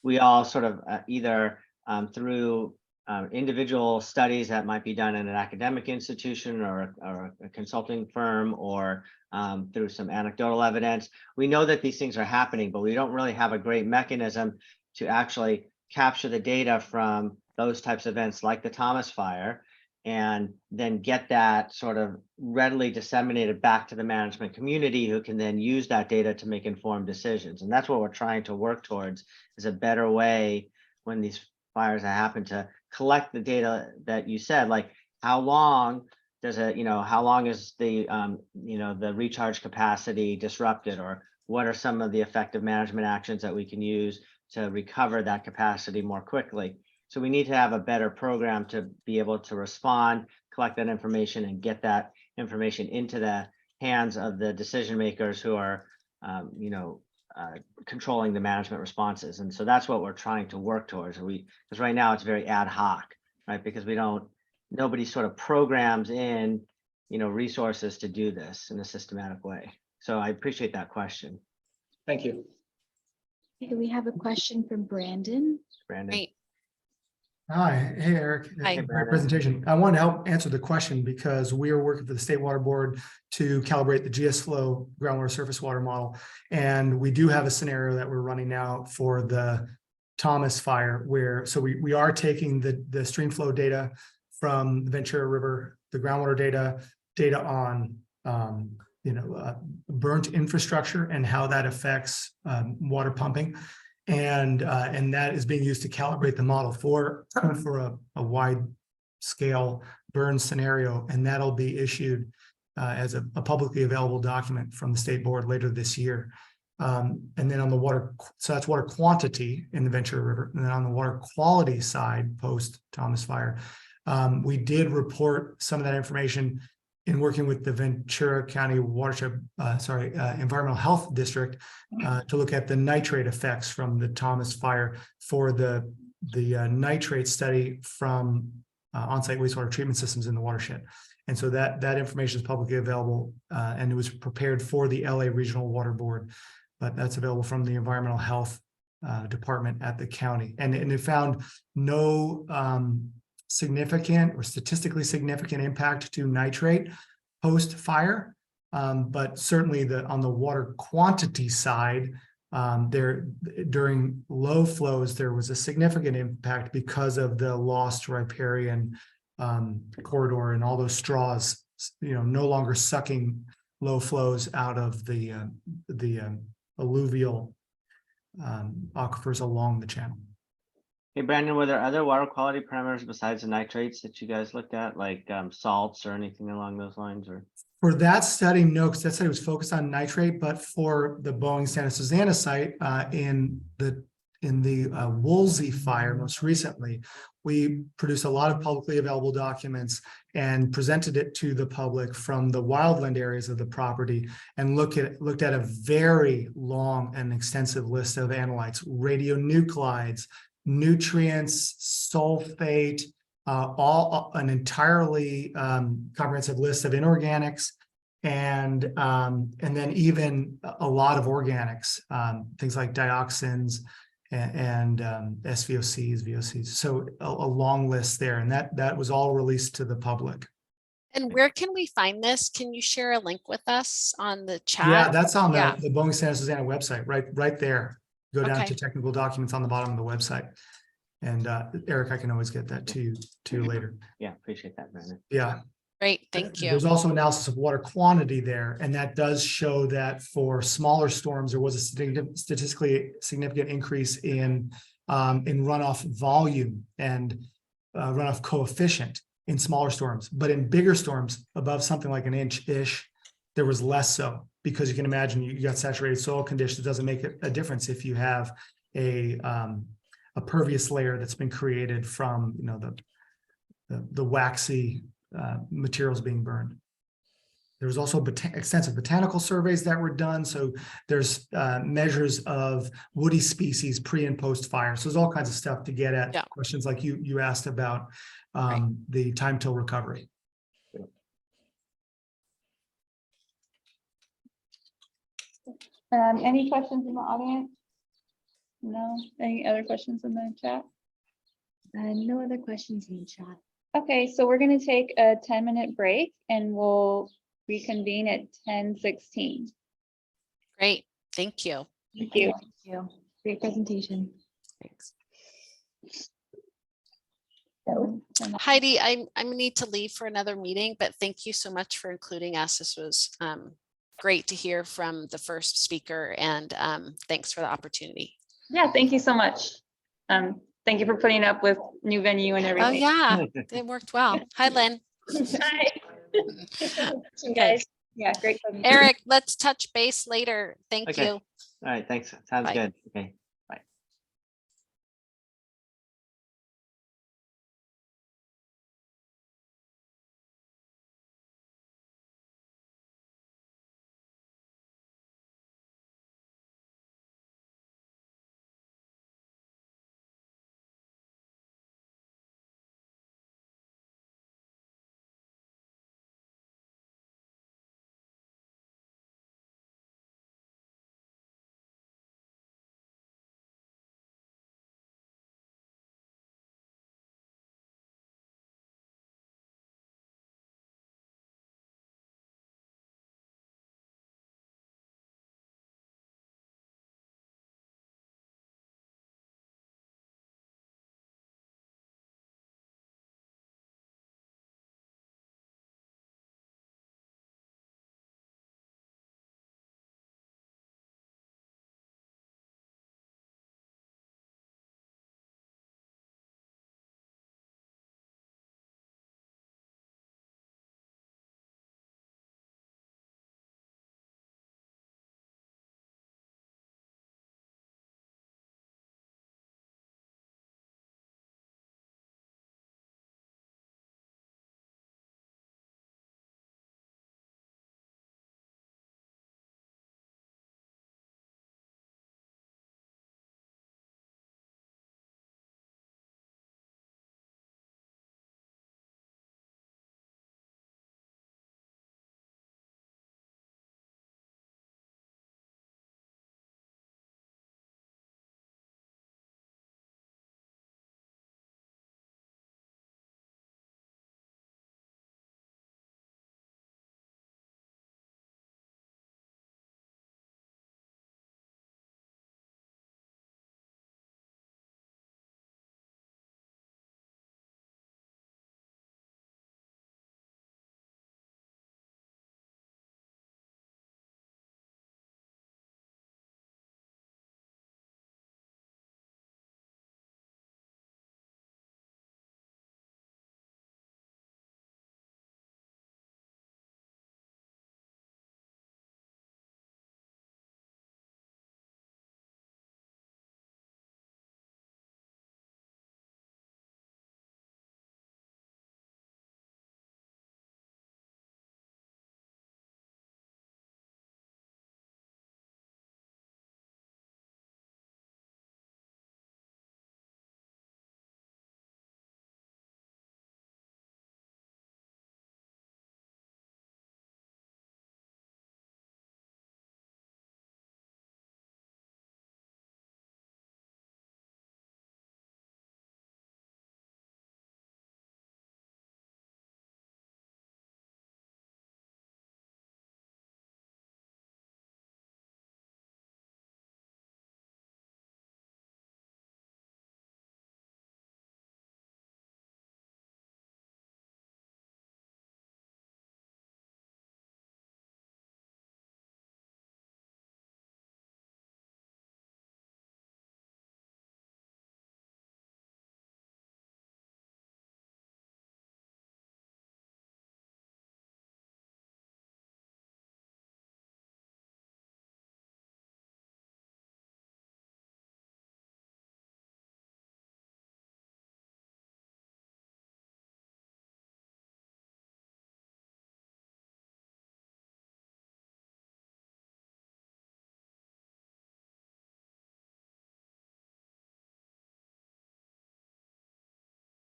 we all sort of either through individual studies that might be done in an academic institution or a consulting firm, or through some anecdotal evidence, we know that these things are happening, but we don't really have a great mechanism to actually capture the data from those types of events like the Thomas fire, and then get that sort of readily disseminated back to the management community, who can then use that data to make informed decisions. And that's what we're trying to work towards, is a better way when these fires happen to collect the data that you said, like how long does how long is the the recharge capacity disrupted, or what are some of the effective management actions that we can use to recover that capacity more quickly. So we need to have a better program to be able to respond, collect that information, and get that information into the hands of the decision makers who are, controlling the management responses. And so that's what we're trying to work towards. Because right now it's very ad hoc, right? Because nobody sort of programs in, resources to do this in a systematic way. So I appreciate that question. Thank you. Okay, we have a question from Brandon. Brandon. Great. Hi, hey Eric. Hi. Great presentation. I wanted to help answer the question because we are working for the State Water Board to calibrate the GS flow groundwater surface water model. And we do have a scenario that we're running now for the Thomas fire, where, so we are taking the stream flow data from the Ventura River, the groundwater data on, burnt infrastructure and how that affects water pumping. And that is being used to calibrate the model for a wide scale burn scenario. And that'll be issued as a publicly available document from the state board later this year. And then on the water, so that's water quantity in the Ventura River. And then on the water quality side, post Thomas fire, we did report some of that information in working with the Ventura County Watershed, Environmental Health District to look at the nitrate effects from the Thomas fire for the nitrate study from on-site wastewater treatment systems in the watershed. And so that information is publicly available and it was prepared for the LA Regional Water Board, but that's available from the Environmental Health Department at the county. And it found no significant or statistically significant impact to nitrate post fire. But certainly on the water quantity side, during low flows, there was a significant impact because of the lost riparian corridor and all those straws, no longer sucking low flows out of the alluvial aquifers along the channel. Hey, Brandon, were there other water quality parameters besides the nitrates that you guys looked at, like salts or anything along those lines? Or for that study, no, because that study was focused on nitrate, but for the Boeing Santa Susana site in the Woolsey fire most recently, we produced a lot of publicly available documents and presented it to the public from the wildland areas of the property and looked at a very long and extensive list of analytes, radionuclides, nutrients, sulfate, an entirely comprehensive list of inorganics, and then even a lot of organics, things like dioxins and SVOCs, VOCs. So a long list there, and that was all released to the public. And where can we find this? Can you share a link with us on the chat? Yeah, that's on Yeah. the Boeing Santa Susana website, right there. Go down Okay. to technical documents on the bottom of the website. And Eric, I can always get that to you later. yeah, appreciate that, Brandon. Yeah. Great, thank you. There's also analysis of water quantity there, and that does show that for smaller storms, there was a statistically significant increase in runoff volume and runoff coefficient in smaller storms. But in bigger storms, above something like an inch-ish, there was less so, because you can imagine you got saturated soil conditions. It doesn't make a difference if you have a pervious layer that's been created from the waxy materials being burned. There was also extensive botanical surveys that were done. So there's measures of woody species pre and post fire. So there's all kinds of stuff to get at questions like you asked about the time till recovery. Any questions in the audience? No, any other questions in the chat? No other questions in the chat. Okay, so we're gonna take a 10-minute break and we'll reconvene at 10:16. Great, thank you. Thank you. Thank you. Great presentation. Thanks. So, Heidi, I need to leave for another meeting, but thank you so much for including us. This was great to hear from the first speaker, and thanks for the opportunity. yeah, thank you so much. Thank you for putting up with new venue and Oh, everything. yeah, it worked well. Hi, Lynn. Hi. Okay. Guys, yeah, great. presentation. Eric, let's touch base later. Thank Okay. you. All right, thanks. Sounds Bye. good. Okay.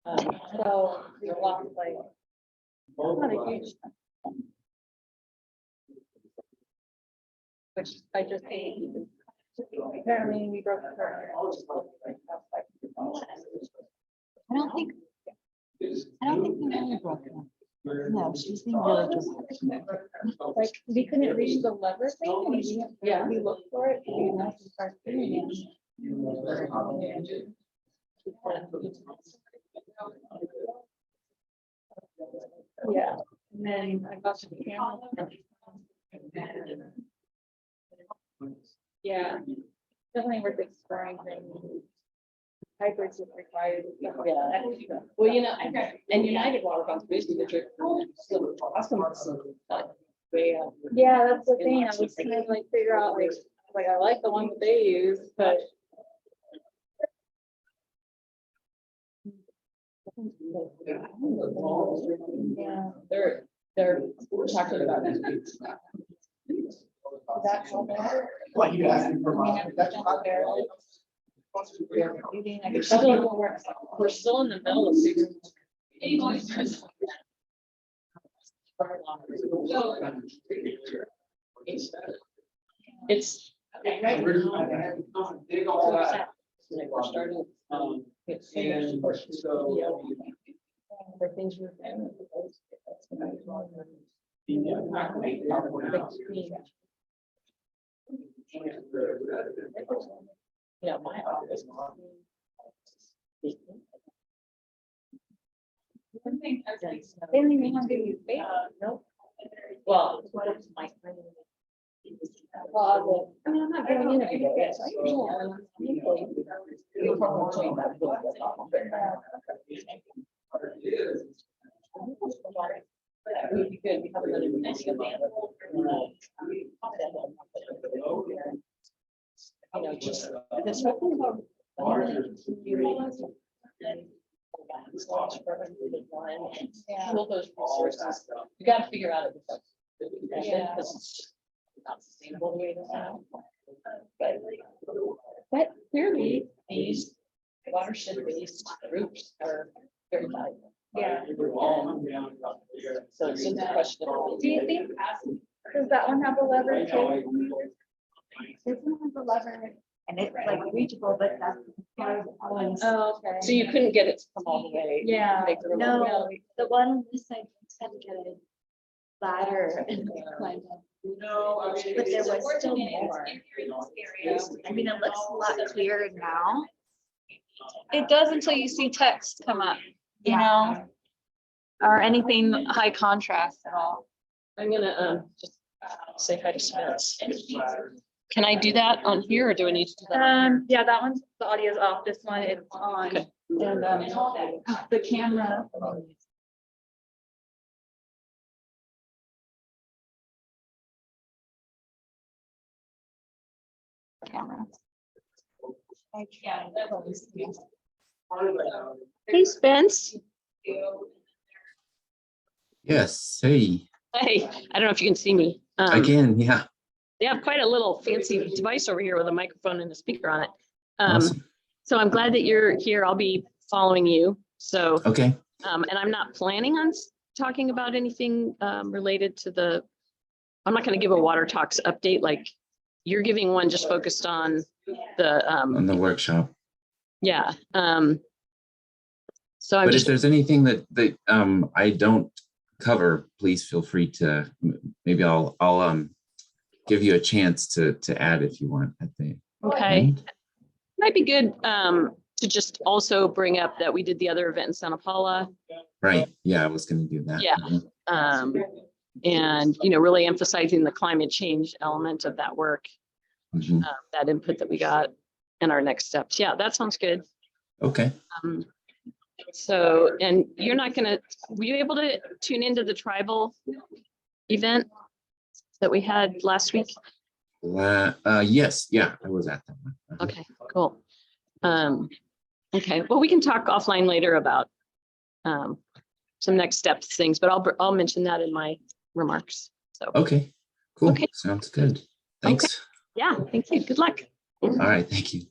So we lost like, not a huge. Which I just hate. Apparently we broke her. I don't think we really broke them. No, she's being really dramatic. Like, we couldn't reach the lever thing. Yeah. We looked for it. We didn't have to start doing it. Yeah, and then I got to the camera. Yeah, definitely worth exploring things. Hybrids is required. Yeah. Well, you know, and United Water Conservation District. Awesome. Way up. Yeah, that's the thing. I was trying to like figure out like I like the one that they use, but. Yeah. They're talking about it. That's all there. What you asking for? We're still in the middle of season. It's. Dig all that. Started. And so. For things we're. Yeah, my office. One thing, I was like, They don't even want to use bait. Nope. Well, what is my. Well, I mean, I'm not going in every day. So I Would be good. We have another meeting available. You know, just this whole thing about. All those resources, you gotta figure out if it's. Yeah. Because it's not sustainable the way it is now. But clearly, these watershed-based groups are very valuable. Yeah. So it's just a question of. Do you think, does that one have a lever too? This one has a lever. And it's like reachable, but that's. Oh, okay. So you couldn't get it to come all the way. Yeah. Make the remote No, reality. the one on this side just had to get a ladder and climb up. No, I mean. But there it's- was still more. I mean, it looks a lot clearer now. It does until you see text come up, you know? Or anything high contrast at all. I'm gonna just say hi to Spence. Can I do that on here or do I need to do that? on here? Yeah, that one's, the audio's off, this one is on. Okay. And the camera. Camera. yeah, that was. Hey, Spence. Yes, hey, Hey, I don't know if you can see me. again, yeah, They have quite a little fancy device over here with a microphone and a speaker on it. awesome, So I'm glad that you're here. I'll be following you. So, okay, and I'm not planning on talking about anything related to the, I'm not going to give a water talks update like you're giving one just focused on the, on the workshop. yeah. So I'm But if just, there's anything that I don't cover, please feel free to, maybe I'll give you a chance to add if you want at the okay. end. Might be good to just also bring up that we did the other event in Santa Paula. Right, yeah, I was gonna do that. Yeah. And, you know, really emphasizing the climate change element of that work, Mhm. that input that we got and our next steps. Yeah, that sounds good. Okay, So, and you're not gonna, were you able to tune into the tribal event that we had last week? yes, yeah, I was at that one. Okay, cool. Okay, well, we can talk offline later about some next steps things, but I'll mention that in my remarks. So, Okay, cool, Okay. sounds good. Thanks. yeah, thank you. Good luck. All right, thank you.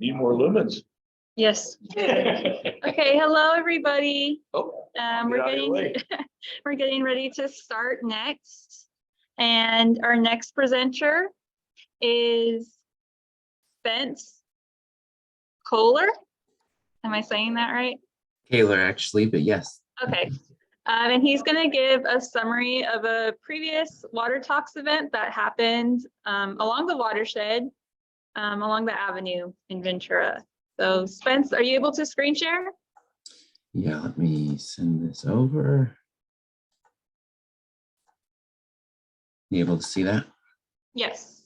Need more lumens. Yes. Okay, hello, everybody. Oh, We're get out of your getting, way. we're getting ready to start next. And our next presenter is Spence Koehler. Am I saying that right? Koehler, actually, but yes. Okay. And he's going to give a summary of a previous Water Talks event that happened along the watershed, along the avenue in Ventura. So Spence, are you able to screen share? Yeah, let me send this over. You able to see that? Yes.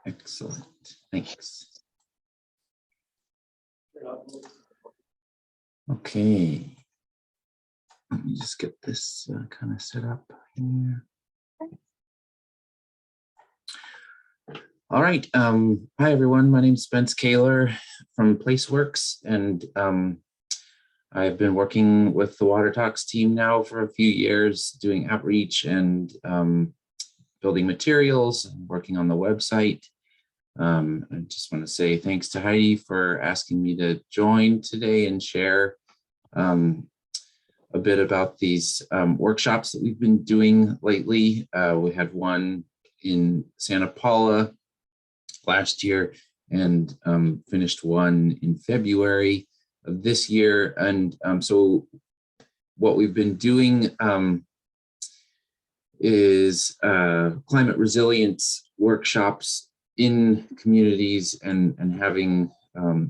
Excellent. Thanks. Okay. Let me just get this kind of set up here. All right. Hi, everyone. My name is Spence Koehler from Placeworks, and I've been working with the Water Talks team now for a few years, doing outreach and building materials, and working on the website. I just want to say thanks to Heidi for asking me to join today and share a bit about these workshops that we've been doing lately. We had one in Santa Paula last year and finished one in February of this year. And so what we've been doing is climate resilience workshops in communities and having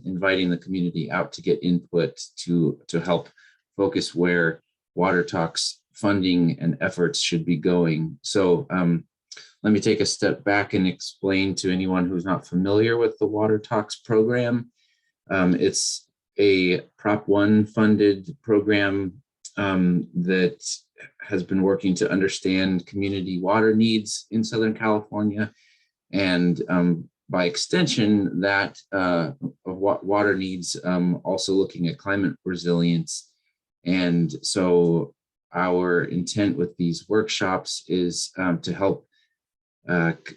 inviting the community out to get input to help focus where Water Talks funding and efforts should be going. So let me take a step back and explain to anyone who's not familiar with the Water Talks program. It's a Prop 1 funded program that has been working to understand community water needs in Southern California, and by extension, that of what water needs, also looking at climate resilience. And so our intent with these workshops is to help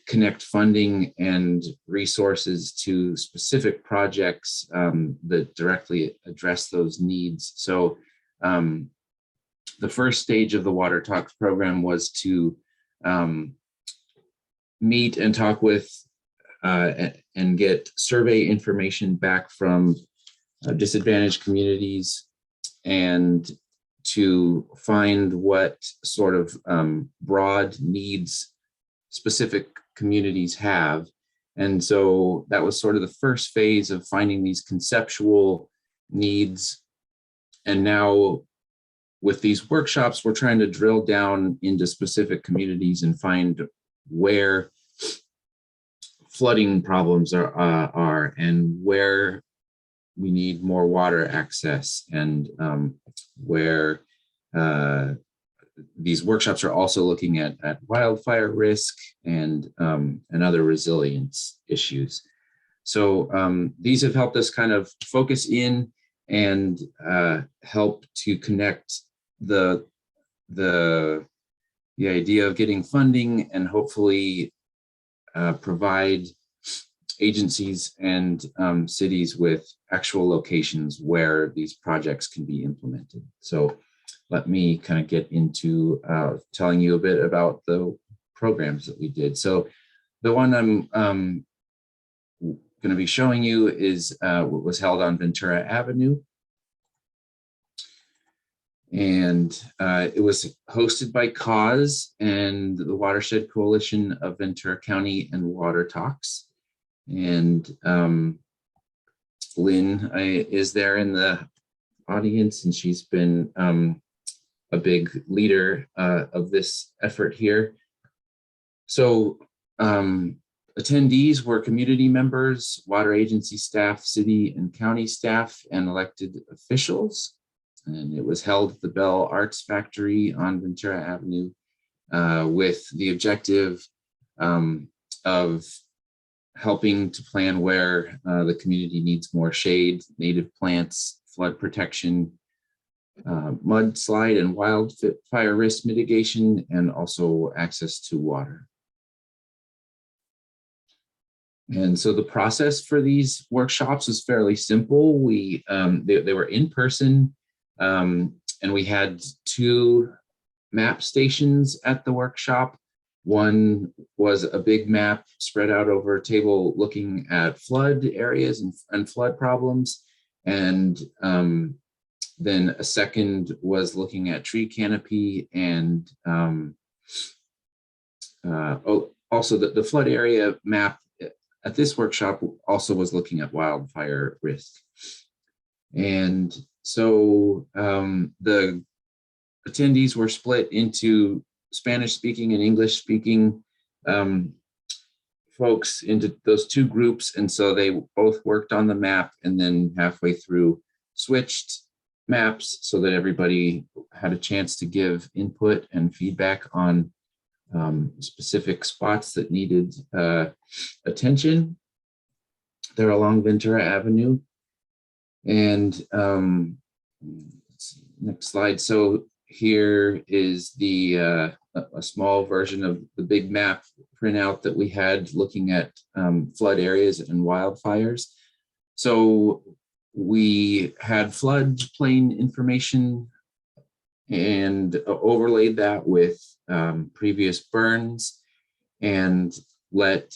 connect funding and resources to specific projects that directly address those needs. So the first stage of the Water Talks program was to meet and talk with and get survey information back from disadvantaged communities, and to find what sort of broad needs specific communities have. And so that was sort of the first phase of finding these conceptual needs. And now with these workshops, we're trying to drill down into specific communities and find where flooding problems are and where we need more water access, and where these workshops are also looking at wildfire risk and other resilience issues. So these have helped us kind of focus in and help to connect the idea of getting funding and hopefully provide agencies and cities with actual locations where these projects can be implemented. So let me kind of get into telling you a bit about the programs that we did. So the one I'm going to be showing you is what was held on Ventura Avenue. And it was hosted by CAUSE and the Watershed Coalition of Ventura County and Water Talks. And Lynn is there in the audience, and she's been a big leader of this effort here. So attendees were community members, water agency staff, city and county staff, and elected officials. And it was held at the Bell Arts Factory on Ventura Avenue with the objective of helping to plan where the community needs more shade, native plants, flood protection, mudslide and wildfire risk mitigation, and also access to water. And so the process for these workshops was fairly simple. They were in person, and we had 2 map stations at the workshop. One was a big map spread out over a table looking at flood areas and flood problems. And then a second was looking at tree canopy and also the flood area map at this workshop also was looking at wildfire risk. And so the attendees were split into Spanish speaking and English speaking folks into those 2 groups. And so they both worked on the map and then halfway through switched maps so that everybody had a chance to give input and feedback on specific spots that needed attention. They're along Ventura Avenue. And let's see, next slide. So here is the a small version of the big map printout that we had looking at flood areas and wildfires. So we had floodplain information and overlaid that with previous burns and let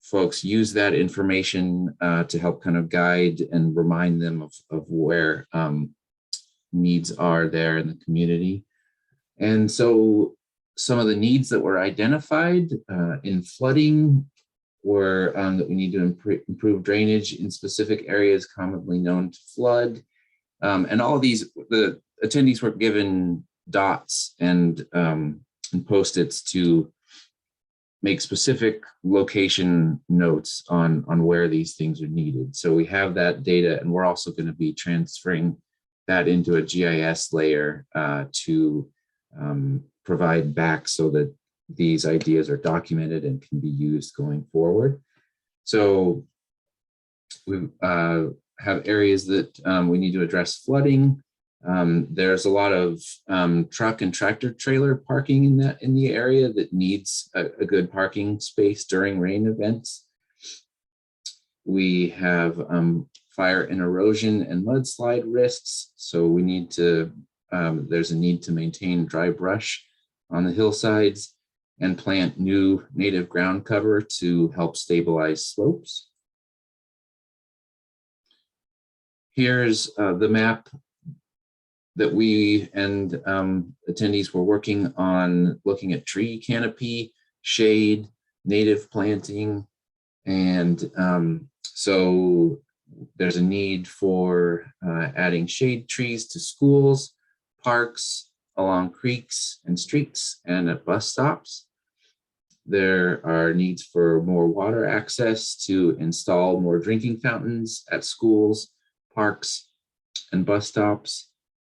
folks use that information to help kind of guide and remind them of where needs are there in the community. And so some of the needs that were identified in flooding were that we need to improve drainage in specific areas commonly known to flood. And all of these, the attendees were given dots and Post-its to make specific location notes on where these things are needed. So we have that data, and we're also going to be transferring that into a GIS layer to provide back so that these ideas are documented and can be used going forward. So we have areas that we need to address flooding. There's a lot of truck and tractor trailer parking in the area that needs a good parking space during rain events. We have fire and erosion and mudslide risks. So we need to, there's a need to maintain dry brush on the hillsides and plant new native ground cover to help stabilize slopes. Here's the map that we and attendees were working on, looking at tree canopy, shade, native planting. And so there's a need for adding shade trees to schools, parks, along creeks and streets, and at bus stops. There are needs for more water access to install more drinking fountains at schools, parks, and bus stops,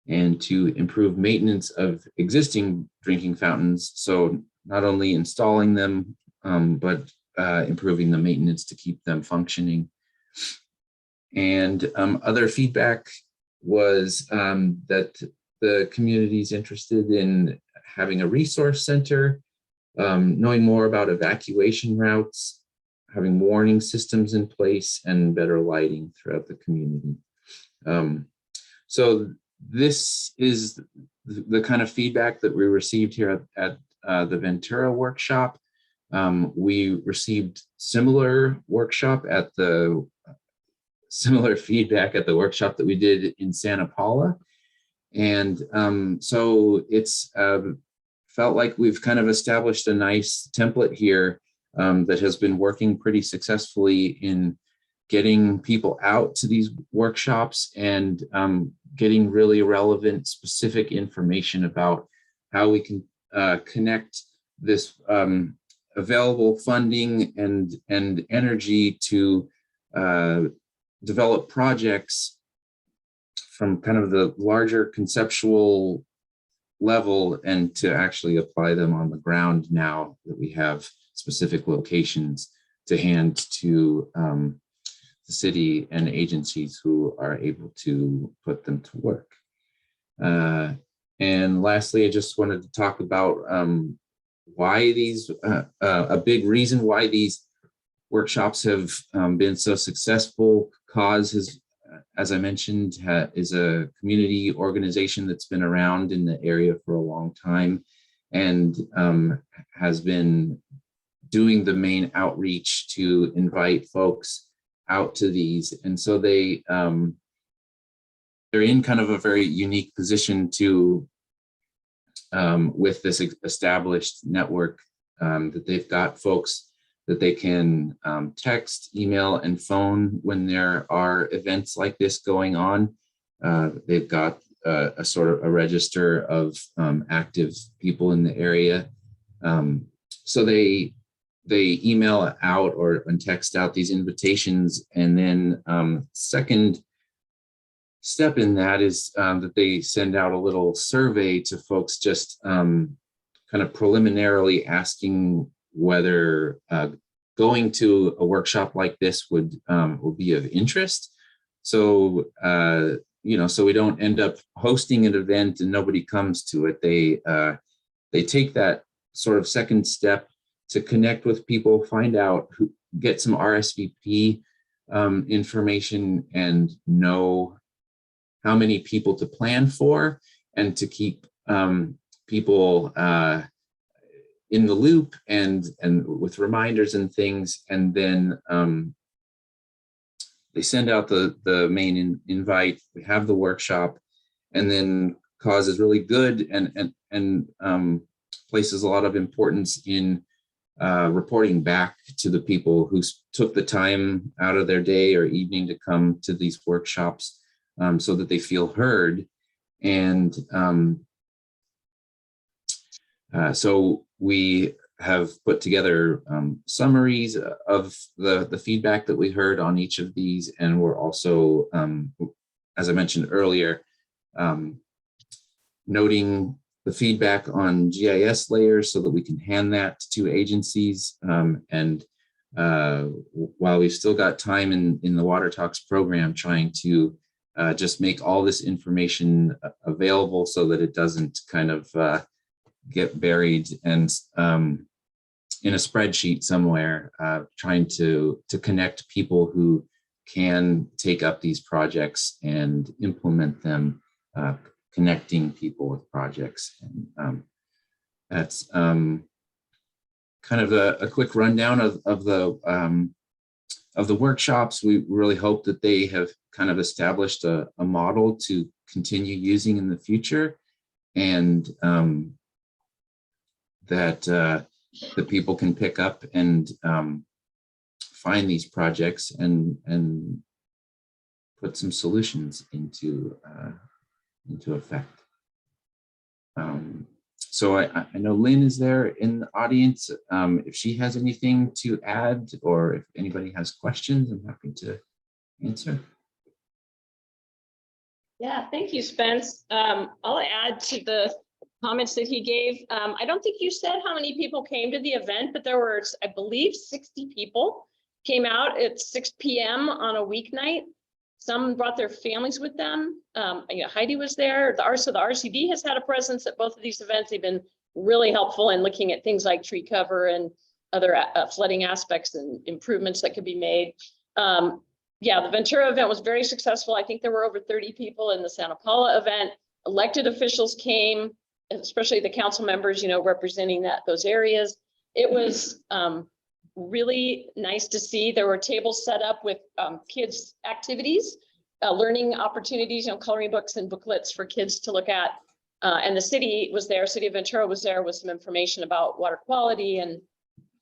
and to improve maintenance of existing drinking fountains. So not only installing them, but improving the maintenance to keep them functioning. And other feedback was that the community is interested in having a resource center, knowing more about evacuation routes, having warning systems in place, and better lighting throughout the community. So this is the kind of feedback that we received here at the Ventura workshop. We received similar feedback at the workshop that we did in Santa Paula. And so it's felt like we've kind of established a nice template here that has been working pretty successfully in getting people out to these workshops and getting really relevant, specific information about how we can connect this available funding and energy to develop projects from kind of the larger conceptual level and to actually apply them on the ground now that we have specific locations to hand to the city and agencies who are able to put them to work. And lastly, I just wanted to talk about why these, a big reason why these workshops have been so successful. Cause has, as I mentioned, is a community organization that's been around in the area for a long time and has been doing the main outreach to invite folks out to these. And so they're in kind of a very unique position to, with this established network, that they've got folks that they can text, email, and phone when there are events like this going on. They've got a sort of a register of active people in the area. So they email out and text out these invitations. And then second step in that is that they send out a little survey to folks, just kind of preliminarily asking whether going to a workshop like this would be of interest. So, so we don't end up hosting an event and nobody comes to it. They take that sort of second step to connect with people, find out get some RSVP information and know how many people to plan for and to keep people in the loop and with reminders and things. And then they send out the main invite. We have the workshop, and then Cause is really good and places a lot of importance in reporting back to the people who took the time out of their day or evening to come to these workshops, so that they feel heard. And so we have put together summaries of the feedback that we heard on each of these. And we're also, as I mentioned earlier, noting the feedback on GIS layers so that we can hand that to agencies. And while we've still got time in the Water Talks program, trying to just make all this information available so that it doesn't kind of get buried and in a spreadsheet somewhere, trying to connect people who can take up these projects and implement them, connecting people with projects. And that's kind of a quick rundown of the workshops. We really hope that they have kind of established a model to continue using in the future, and that the people can pick up and find these projects and put some solutions into effect. So I know Lynn is there in the audience. If she has anything to add, or if anybody has questions, I'm happy to answer. Yeah, thank you, Spence. I'll add to the comments that he gave. I don't think you said how many people came to the event, but there were, I believe, 60 people came out at 6 p.m. on a weeknight. Some brought their families with them. Heidi was there. The RCD has had a presence at both of these events. They've been really helpful in looking at things like tree cover and other flooding aspects and improvements that could be made. The Ventura event was very successful. I think there were over 30 people in the Santa Paula event. Elected officials came, especially the council members, representing those areas. It was really nice to see. There were tables set up with kids' activities, learning opportunities, coloring books and booklets for kids to look at. And the city was there, City of Ventura was there with some information about water quality and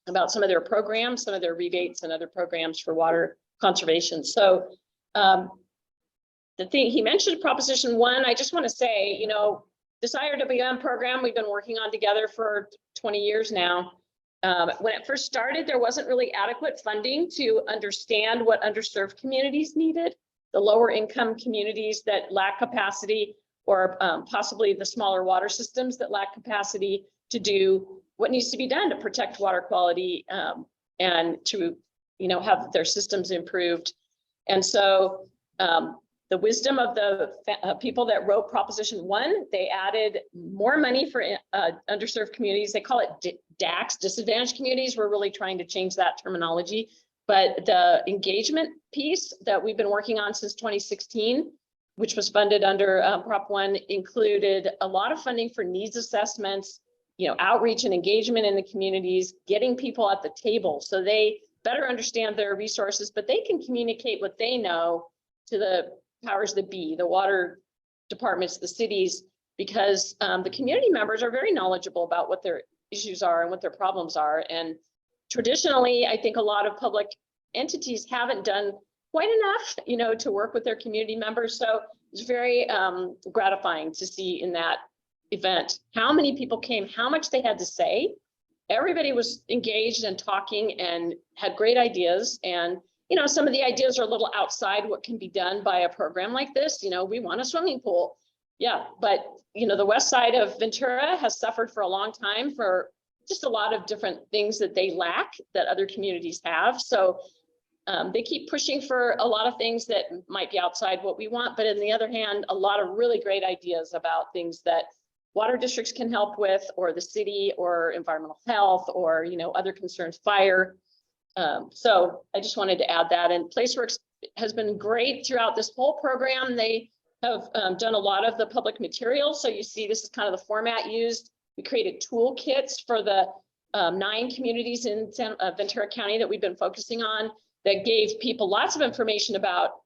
about some of their programs, some of their rebates and other programs for water conservation. So the thing he mentioned, Proposition 1, I just want to say, this IRWM program we've been working on together for 20 years now. When it first started, there wasn't really adequate funding to understand what underserved communities needed, the lower income communities that lack capacity, or possibly the smaller water systems that lack capacity to do what needs to be done to protect water quality and to have their systems improved. And so the wisdom of the people that wrote Proposition 1, they added more money for underserved communities. They call it DACs, disadvantaged communities. We're really trying to change that terminology But the engagement piece that we've been working on since 2016, which was funded under Prop 1, included a lot of funding for needs assessments, outreach and engagement in the communities, getting people at the table so they better understand their resources, but they can communicate what they know to the powers that be, the water departments, the cities, because the community members are very knowledgeable about what their issues are and what their problems are. And traditionally, I think a lot of public entities haven't done quite enough, to work with their community members. So it's very gratifying to see in that event how many people came, how much they had to say. Everybody was engaged and talking and had great ideas. And, some of the ideas are a little outside what can be done by a program like this. We want a swimming pool. Yeah, but, the west side of Ventura has suffered for a long time for just a lot of different things that they lack that other communities have. So they keep pushing for a lot of things that might be outside what we want. But on the other hand, a lot of really great ideas about things that water districts can help with, or the city, or environmental health, or, other concerns, fire. So I just wanted to add that. And Placeworks has been great throughout this whole program. They have done a lot of the public materials. So you see, this is kind of the format used. We created toolkits for the 9 communities in Ventura County that we've been focusing on, that gave people lots of information about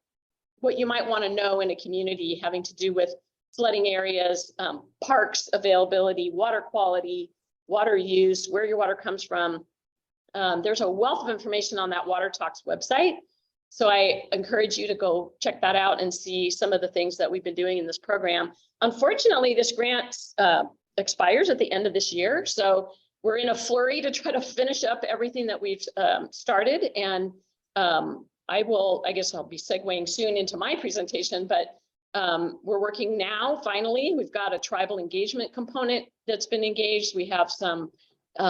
what you might want to know in a community having to do with flooding areas, parks availability, water quality, water use, where your water comes from. There's a wealth of information on that Water Talks website. So I encourage you to go check that out and see some of the things that we've been doing in this program. Unfortunately, this grant expires at the end of this year. So we're in a flurry to try to finish up everything that we've started. And I guess I'll be segueing soon into my presentation, but we're working now, finally. We've got a tribal engagement component that's been engaged. We have some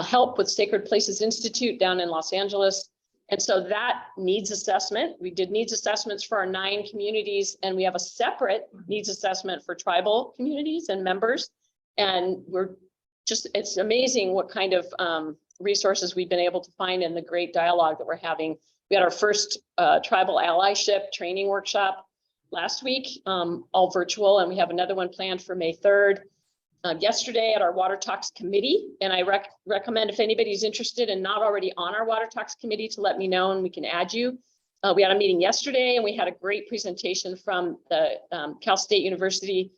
help with Sacred Places Institute down in Los Angeles. And so that needs assessment. We did needs assessments for our 9 communities, and we have a separate needs assessment for tribal communities and members. And it's amazing what kind of resources we've been able to find and the great dialogue that we're having. We had our first tribal allyship training workshop last week, all virtual, and we have another one planned for May 3rd. Yesterday at our Water Talks committee, and I recommend if anybody's interested and not already on our Water Talks committee to let me know and we can add you. We had a meeting yesterday and we had a great presentation from the Cal State University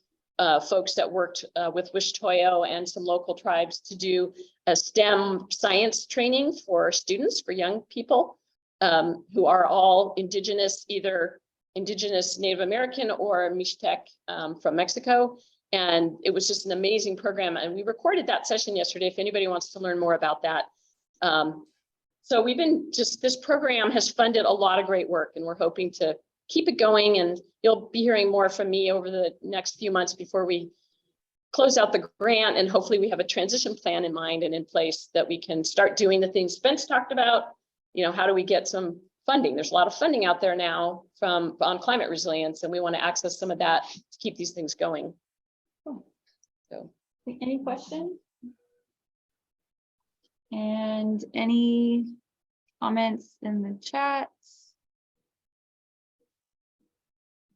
folks that worked with Wish-Toyo and some local tribes to do a STEM science training for students, for young people who are all indigenous, either indigenous Native American or Mixtec from Mexico. And it was just an amazing program. And we recorded that session yesterday if anybody wants to learn more about that. So we've been this program has funded a lot of great work, and we're hoping to keep it going. And you'll be hearing more from me over the next few months before we close out the grant. And hopefully we have a transition plan in mind and in place that we can start doing the things Spence talked about. How do we get some funding? There's a lot of funding out there now on climate resilience, and we want to access some of that to keep these things going. So, Any questions? And any comments in the chat?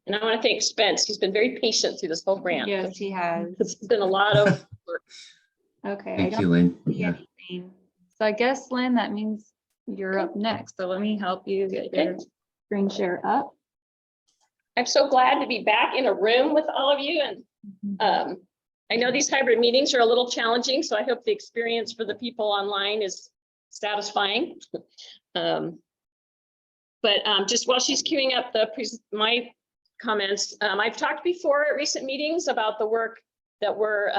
and I want to thank Spence. He's been very patient through this whole grant. Yes, he has. It's been a lot of work. Okay. I Thank don't you, Lynn. see Yeah. anything. So I guess, Lynn, that means you're up next. So let me help you get your screen share up. I'm so glad to be back in a room with all of you. And I know these hybrid meetings are a little challenging, so I hope the experience for the people online is satisfying. But just while she's queuing up my comments, I've talked before at recent meetings about the work that we're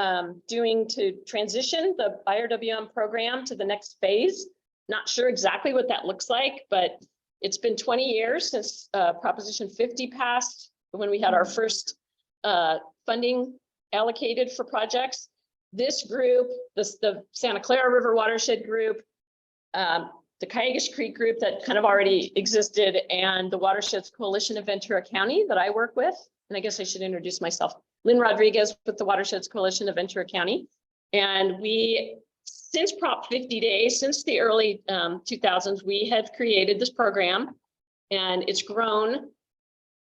doing to transition the IRWM program to the next phase. Not sure exactly what that looks like, but it's been 20 years since Proposition 50 passed, when we had our first funding allocated for projects. This group, the Santa Clara River Watershed Group, the Cayugas Creek Group that kind of already existed, and the Watersheds Coalition of Ventura County that I work with. And I guess I should introduce myself. Lynn Rodriguez with the Watersheds Coalition of Ventura County. And we since Prop 50 days, since the early 2000s, we had created this program and it's grown.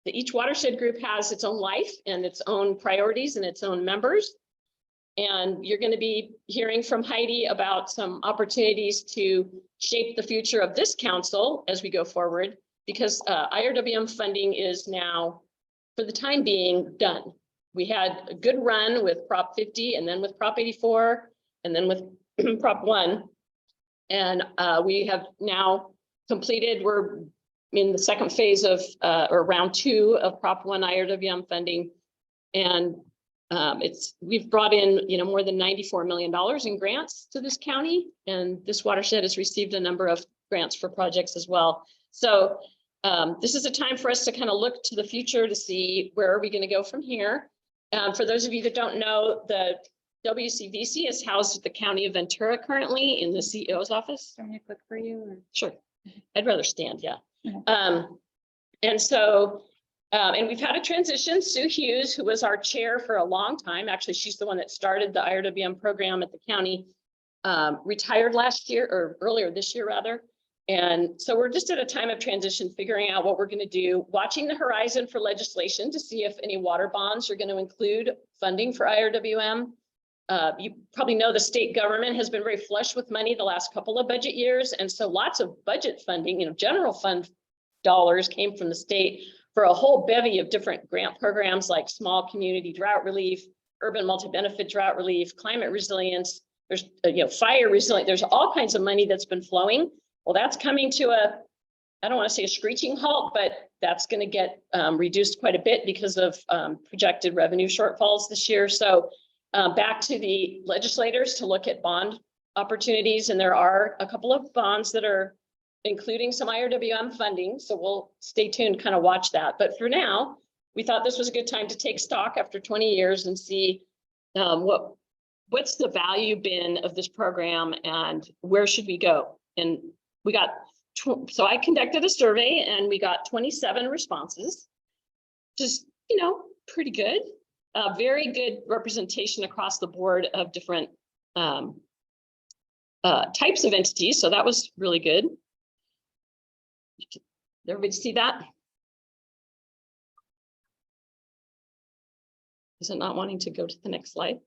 Each watershed group has its own life and its own priorities and its own members. And you're going to be hearing from Heidi about some opportunities to shape the future of this council as we go forward, because IRWM funding is now, for the time being, done. We had a good run with Prop 50 and then with Prop 84 and then with Prop 1. And we have now completed, we're in the second phase of, or round 2 of Prop 1 IRWM funding. And we've brought in, more than $94 million in grants to this county. And this watershed has received a number of grants for projects as well. So this is a time for us to kind of look to the future to see where are we going to go from here. For those of you that don't know, the WCVC is housed at the County of Ventura currently in the CEO's office. Want me to click for you? Or? Sure. I'd rather stand, yeah. Okay. And so, and we've had a transition. Sue Hughes, who was our chair for a long time, actually, she's the one that started the IRWM program at the county, retired last year or earlier this year rather. And so we're just at a time of transition, figuring out what we're going to do, watching the horizon for legislation to see if any water bonds are going to include funding for IRWM. You probably know the state government has been very flush with money the last couple of budget years. And so lots of budget funding, general fund dollars came from the state for a whole bevy of different grant programs like small community drought relief, urban multi-benefit drought relief, climate resilience, there's, fire resilience, there's all kinds of money that's been flowing. Well, that's coming to I don't want to say a screeching halt, but that's going to get reduced quite a bit because of projected revenue shortfalls this year. So back to the legislators to look at bond opportunities. And there are a couple of bonds that are including some IRWM funding. So we'll stay tuned, kind of watch that. But for now, we thought this was a good time to take stock after 20 years and see what's the value been of this program and where should we go? And we got, so I conducted a survey and we got 27 responses, just, pretty good. Very good representation across the board of different types of entities. So that was really good. Did everybody see that? Is it not wanting to go to the next slide?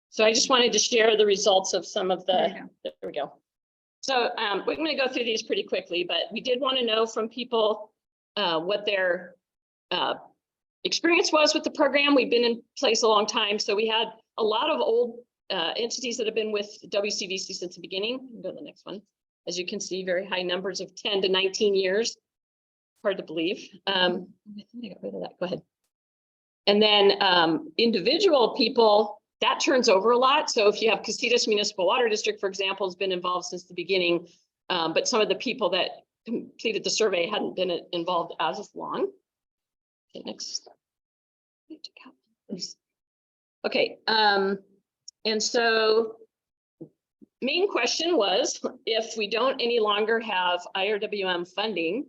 So I just wanted to share the results of some of the, there we go. So we're going to go through these pretty quickly, but we did want to know from people what their experience was with the program. We've been in place a long time. So we had a lot of old entities that have been with WCVC since the beginning. Go to the next one. As you can see, very high numbers of 10 to 19 years. Hard to believe. I think I got rid of that. Go ahead. And then individual people, that turns over a lot. So if you have Casitas Municipal Water District, for example, has been involved since the beginning, but some of the people that completed the survey hadn't been involved as long. Okay, next. Okay, and so main question was, if we don't any longer have IRWM funding,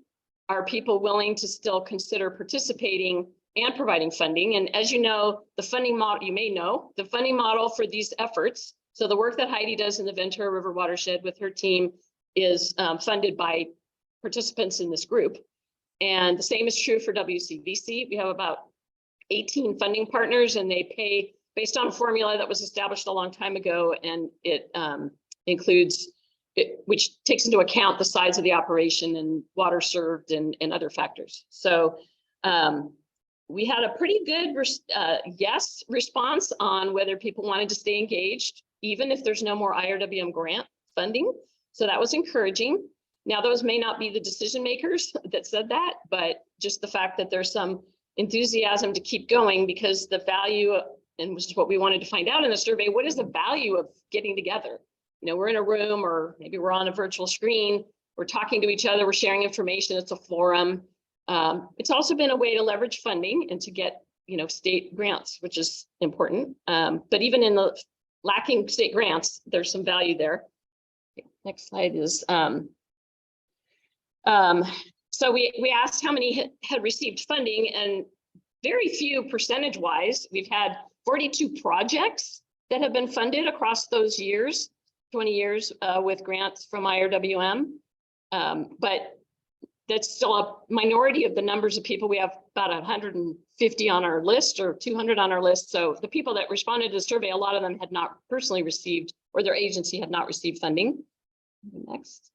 are people willing to still consider participating and providing funding? And as you know, the funding model, you may know, the funding model for these efforts, so the work that Heidi does in the Ventura River Watershed with her team is funded by participants in this group. And the same is true for WCVC. We have about 18 funding partners and they pay based on a formula that was established a long time ago. And it includes, which takes into account the size of the operation and water served and other factors. So we had a pretty good yes response on whether people wanted to stay engaged, even if there's no more IRWM grant funding. So that was encouraging. Now, those may not be the decision makers that said that, but just the fact that there's some enthusiasm to keep going, because the value, and which is what we wanted to find out in the survey, what is the value of getting together? We're in a room or maybe we're on a virtual screen, we're talking to each other, we're sharing information, it's a forum. It's also been a way to leverage funding and to get, state grants, which is important. But even in the lacking state grants, there's some value there. Okay, next slide is, so we asked how many had received funding, and very few percentage wise. We've had 42 projects that have been funded across those years, 20 years with grants from IRWM. But that's still a minority of the numbers of people. We have about 150 on our list or 200 on our list. So the people that responded to the survey, a lot of them had not personally received, or their agency had not received funding. Next.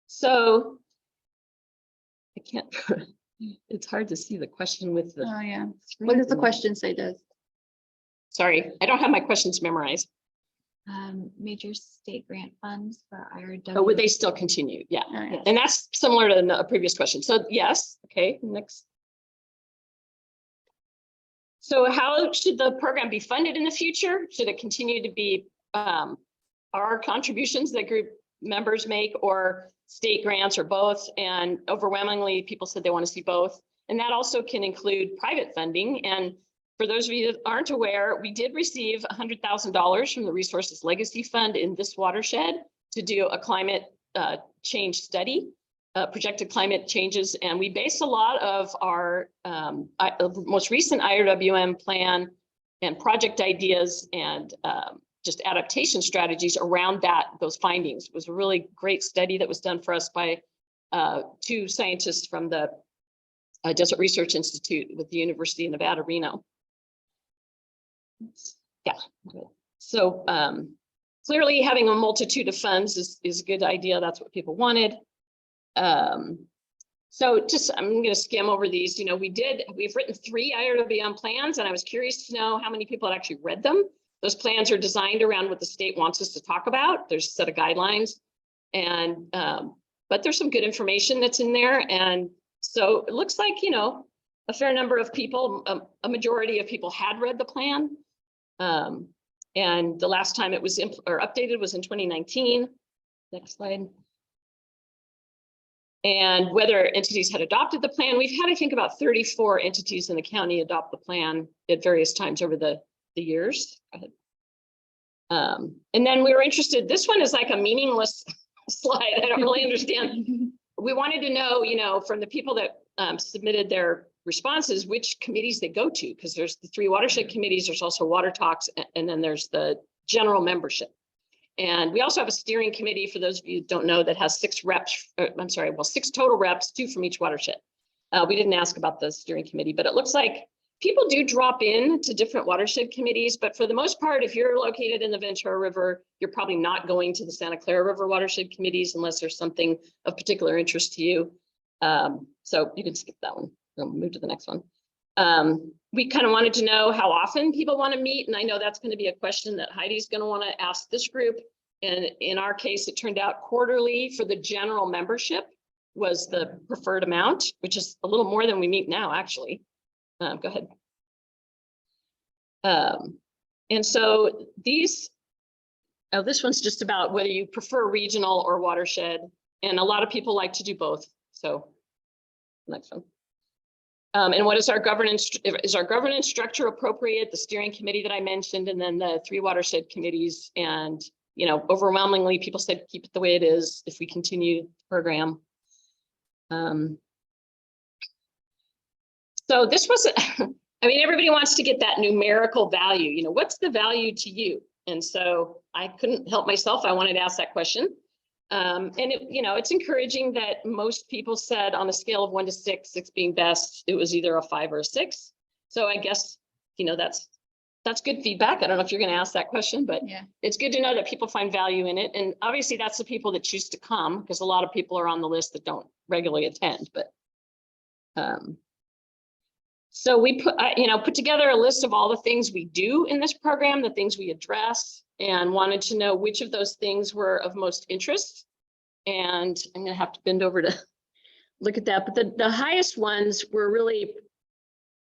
So I can't, it's hard to see the question with the. Oh, yeah. What does the question say, Des? Sorry, I don't have my questions memorized. Major state grant funds for IRW. Oh, would they still continue? Yeah. Oh, yeah. And that's similar to a previous question. So yes, okay, next. So how should the program be funded in the future? Should it continue to be our contributions that group members make, or state grants, or both? And overwhelmingly, people said they want to see both. And that also can include private funding. And for those of you that aren't aware, we did receive $100,000 from the Resources Legacy Fund in this watershed to do a climate change study, projected climate changes. And we based a lot of our most recent IRWM plan and project ideas and just adaptation strategies around those findings. It was a really great study that was done for us by 2 scientists from the Desert Research Institute with the University of Nevada, Reno. Yeah, good. So clearly having a multitude of funds is a good idea. That's what people wanted. So just, I'm going to skim over these. You know, we've written 3 IRWM plans, and I was curious to know how many people had actually read them. Those plans are designed around what the state wants us to talk about. There's a set of guidelines, and but there's some good information that's in there. And so it looks like, you know, a fair number of people, a majority of people had read the plan. And the last time it was updated was in 2019. Next slide. And whether entities had adopted the plan, we've had, I think, about 34 entities in the county adopt the plan at various times over the years. And then we were interested, this one is like a meaningless slide. I don't really understand. We wanted to know, you know, from the people that submitted their responses, which committees they go to, because there's the 3 watershed committees, there's also water talks, and then there's the general membership. And we also have a steering committee, for those of you who don't know, that has 6 reps, 6 total reps, 2 from each watershed. We didn't ask about the steering committee, but it looks like people do drop in to different watershed committees, but for the most part, if you're located in the Ventura River, you're probably not going to the Santa Clara River watershed committees unless there's something of particular interest to you. So you can skip that one. We'll move to the next one. We kind of wanted to know how often people want to meet, and I know that's going to be a question that Heidi's going to want to ask this group. And in our case, it turned out quarterly for the general membership was the preferred amount, which is a little more than we meet now, actually. Go ahead. And so this one's just about whether you prefer regional or watershed, and a lot of people like to do both. So next one. And what is our governance? Is our governance structure appropriate? The steering committee that I mentioned, and then the 3 watershed committees. And, you know, overwhelmingly people said keep it the way it is if we continue the program. So this was, I mean, everybody wants to get that numerical value. You know, what's the value to you? And so I couldn't help myself. I wanted to ask that question. And it, you know, it's encouraging that most people said on a scale of 1 to 6, 6 being best, it was either a 5 or a 6. So I guess, you know, that's good feedback. I don't know if you're going to ask that question, but yeah, it's good to know that people find value in it. And obviously that's the people that choose to come, because a lot of people are on the list that don't regularly attend. But so we put together a list of all the things we do in this program, the things we address, and wanted to know which of those things were of most interest. And I'm going to have to bend over to look at that. But the highest ones were really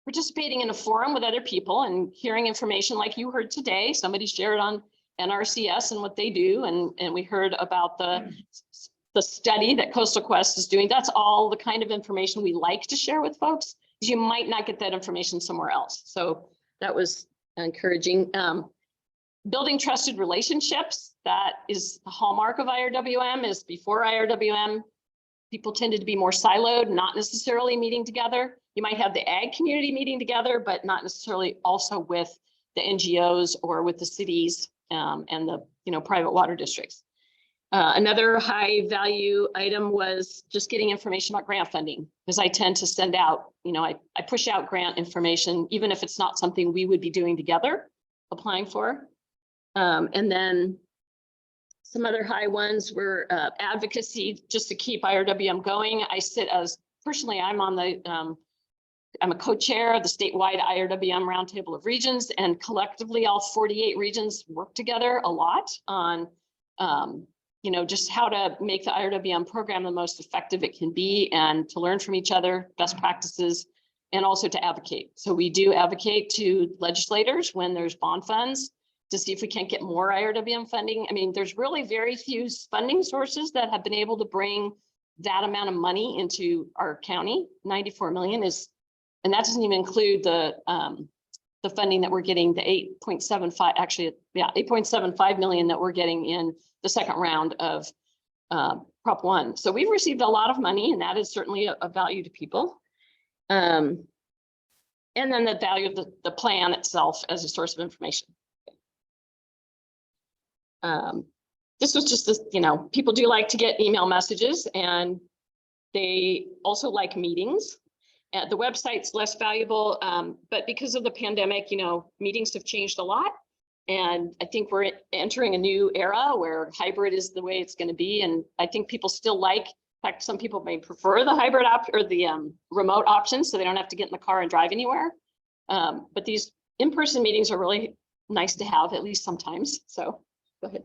participating in a forum with other people and hearing information like you heard today. Somebody shared on NRCS and what they do. And we heard about the study that Coastal Quest is doing. That's all the kind of information we like to share with folks. You might not get that information somewhere else. So that was encouraging. Building trusted relationships, that is the hallmark of IRWM, is before IRWM. people tended to be more siloed, not necessarily meeting together. You might have the ag community meeting together, but not necessarily also with the NGOs or with the cities and the, private water districts. Another high value item was just getting information about grant funding, because I tend to send out, I push out grant information, even if it's not something we would be doing together, applying for. And then some other high ones were advocacy, just to keep IRWM going. I sit as, personally, I'm on the, I'm a co-chair of the statewide IRWM Roundtable of Regions, and collectively all 48 regions work together a lot on, just how to make the IRWM program the most effective it can be, and to learn from each other, best practices, and also to advocate. So we do advocate to legislators when there's bond funds to see if we can't get more IRWM funding. I mean, there's really very few funding sources that have been able to bring that amount of money into our county. 94 million is, and that doesn't even include the funding that we're getting, the 8.75, actually, yeah, 8.75 million that we're getting in the second round of Prop 1. So we've received a lot of money, and that is certainly a value to people. And then the value of the plan itself as a source of information. This was just this, people do like to get email messages, and they also like meetings. The website's less valuable, but because of the pandemic, meetings have changed a lot. And I think we're entering a new era where hybrid is the way it's going to be. And I think people still like, in fact, some people may prefer the hybrid or the remote option, so they don't have to get in the car and drive anywhere. But these in-person meetings are really nice to have, at least sometimes. So go ahead.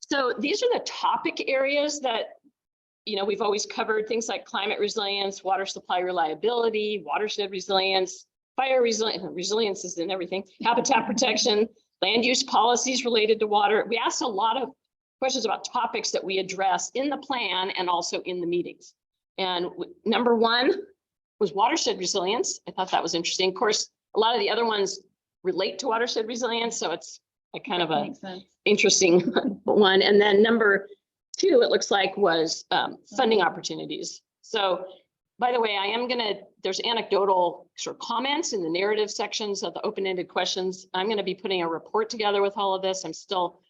So these are the topic areas that, we've always covered, things like climate resilience, water supply reliability, watershed resilience, fire resilience is in everything, habitat protection, land use policies related to water. We asked a lot of questions about topics that we address in the plan and also in the meetings. And number one was watershed resilience. I thought that was interesting. Of course, a lot of the other ones relate to watershed resilience, so it's a kind of a interesting one. And then number two, it looks like, was funding opportunities. So, by the way, there's anecdotal sort of comments in the narrative sections of the open-ended questions. I'm going to be putting a report together with all of this. I'm still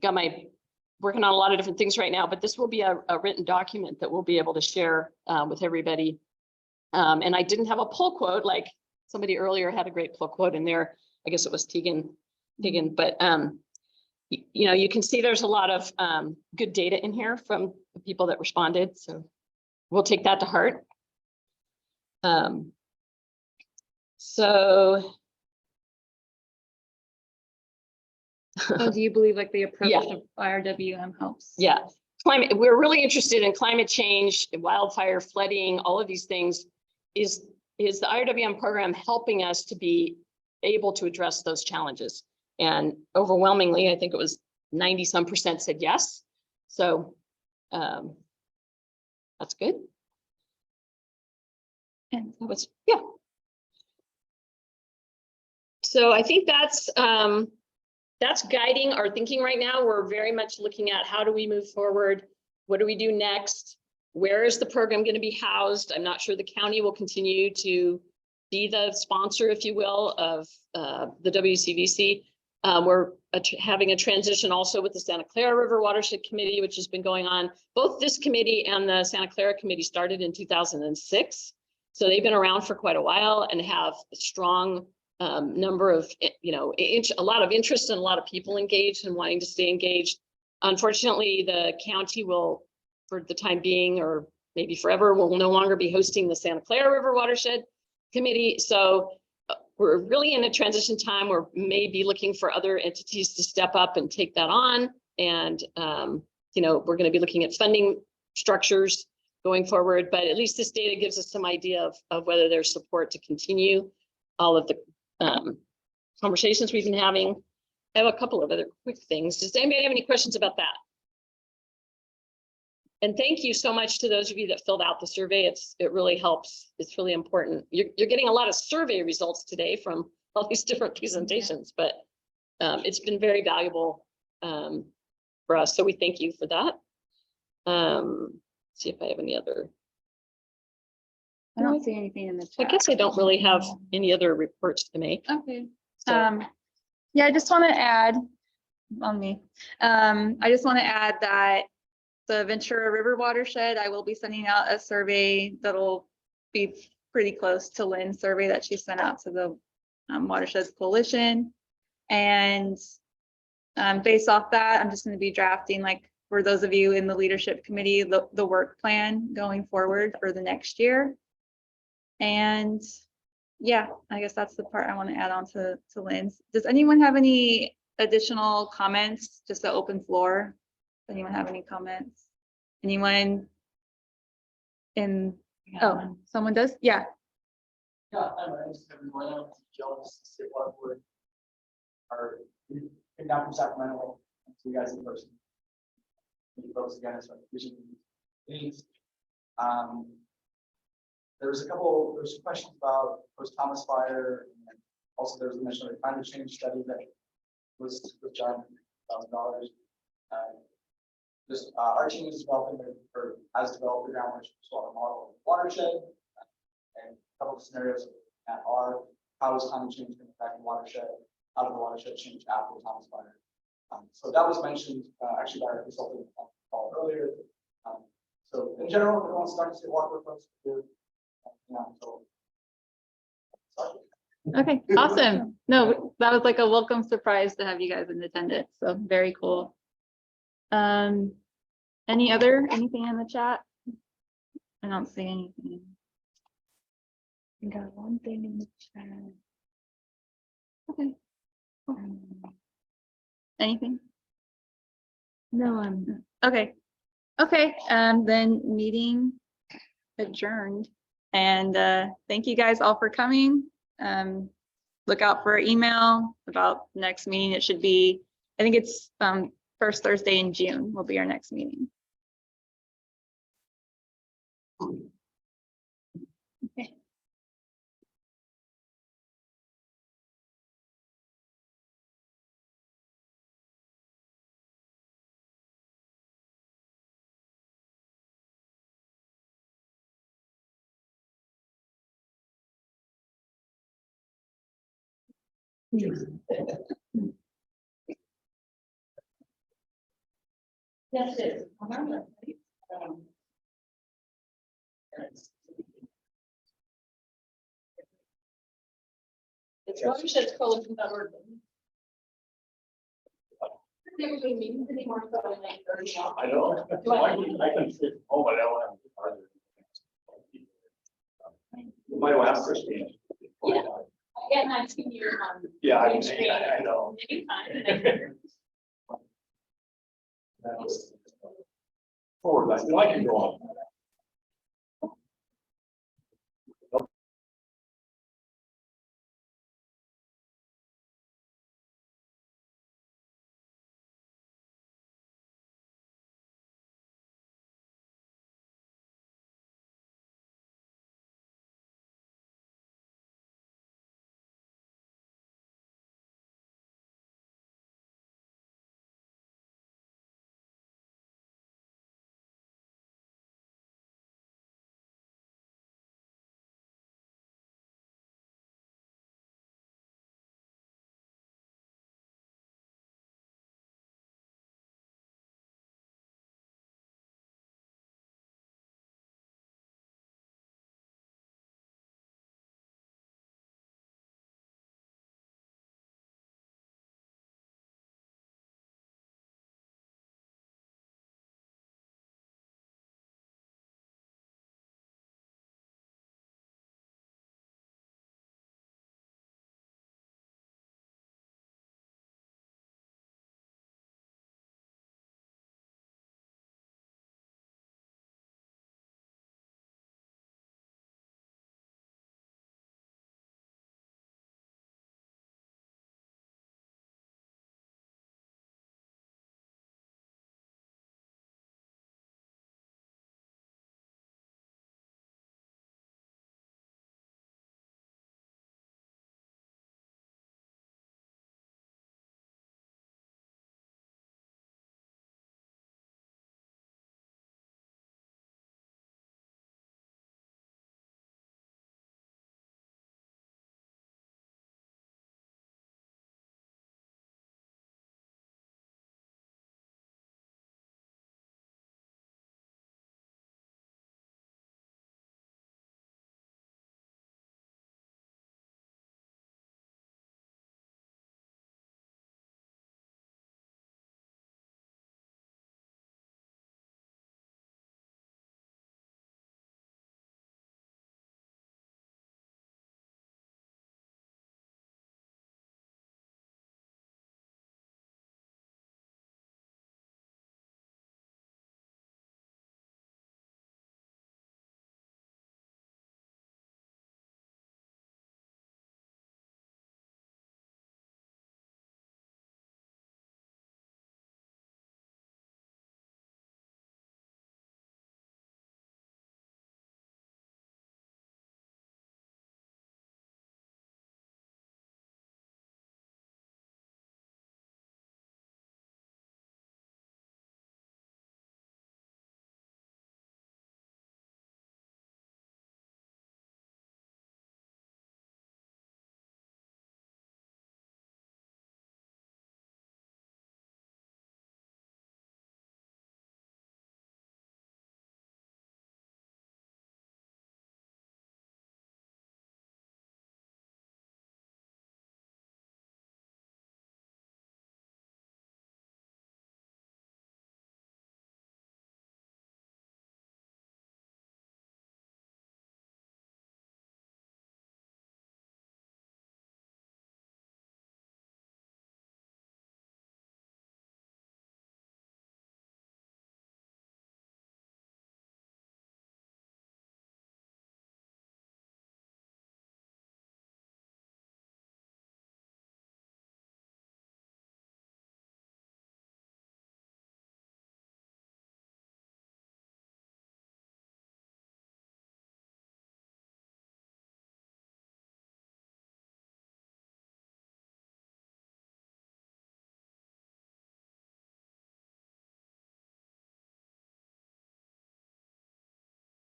working on a lot of different things right now, but this will be a written document that we'll be able to share with everybody. And I didn't have a pull quote, like somebody earlier had a great pull quote in there. I guess it was Tegan, but you can see there's a lot of good data in here from the people that responded. So we'll take that to heart. So do you believe like the approach Yeah. of IRWM helps? Yeah, we're really interested in climate change, wildfire, flooding, all of these things. Is the IRWM program helping us to be able to address those challenges? And overwhelmingly, I think it was 90% said yes. So that's good. And That was, yeah. So I think that's guiding our thinking right now. We're very much looking at how do we move forward? What do we do next? Where is the program going to be housed? I'm not sure the county will continue to be the sponsor, if you will, of the WCVC. We're having a transition also with the Santa Clara River Watershed Committee, which has been going on. Both this committee and the Santa Clara Committee started in 2006. So they've been around for quite a while and have a strong number of, a lot of interest and a lot of people engaged and wanting to stay engaged. Unfortunately, the county will, for the time being, or maybe forever, will no longer be hosting the Santa Clara River Watershed Committee. So we're really in a transition time where maybe looking for other entities to step up and take that on. And, we're going to be looking at funding structures going forward, but at least this data gives us some idea of whether there's support to continue all of the conversations we've been having. I have a couple of other quick things. Does anybody have any questions about that? And thank you so much to those of you that filled out the survey. It really helps. It's really important. You're getting a lot of survey results today from all these different presentations, but it's been very valuable for us. So we thank you for that. See if I have any other, I don't see anything in the I chat. guess I don't really have any other reports to make. Okay. So- Yeah, I just want to add on me. I just want to add that the Ventura River Watershed, I will be sending out a survey that'll be pretty close to Lynn's survey that she sent out to the Watersheds Coalition. And based off that, I'm just going to be drafting, like, for those of you in the leadership committee, the work plan going forward for the next year. And yeah, I guess that's the part I want to add on to Lynn's. Does anyone have any additional comments? Just an open floor. Does anyone have any comments? Anyone in, oh, someone does? Yeah. Yeah, I'm just everyone, jealous to see what would are came down from Sacramento, to you guys in person. You folks again, it's like vision things. There was some questions about post-Thomas fire, and also there was a mention of a climate change study that was done, $1,000. Just our team is developing or has developed a groundwater model watershed, and a couple of scenarios that are how is climate change going to impact the watershed? How did the watershed change after the Thomas fire? So that was mentioned actually by our consultant on the call earlier. So in general, everyone's starting to see water folks do. So. Okay, awesome. No, that was like a welcome surprise to have you guys in attendance. So very cool. Anything in the chat? I don't see anything. I got one thing in the chat. Okay. Anything? No, I'm okay. Okay, then meeting adjourned. And thank you guys all for coming. Look out for our email about next meeting. It should be, I think it's first Thursday in June will be our next meeting. Okay. Yes, it is. It's Watersheds Coalition.org. Never doing meetings anymore, so I'm like 30 now. I know. I can sit home, but I don't have to argue. You might want to ask Christine. Yeah. Again, I've seen you on. Yeah, I I know. Many times. Forward, I can go on.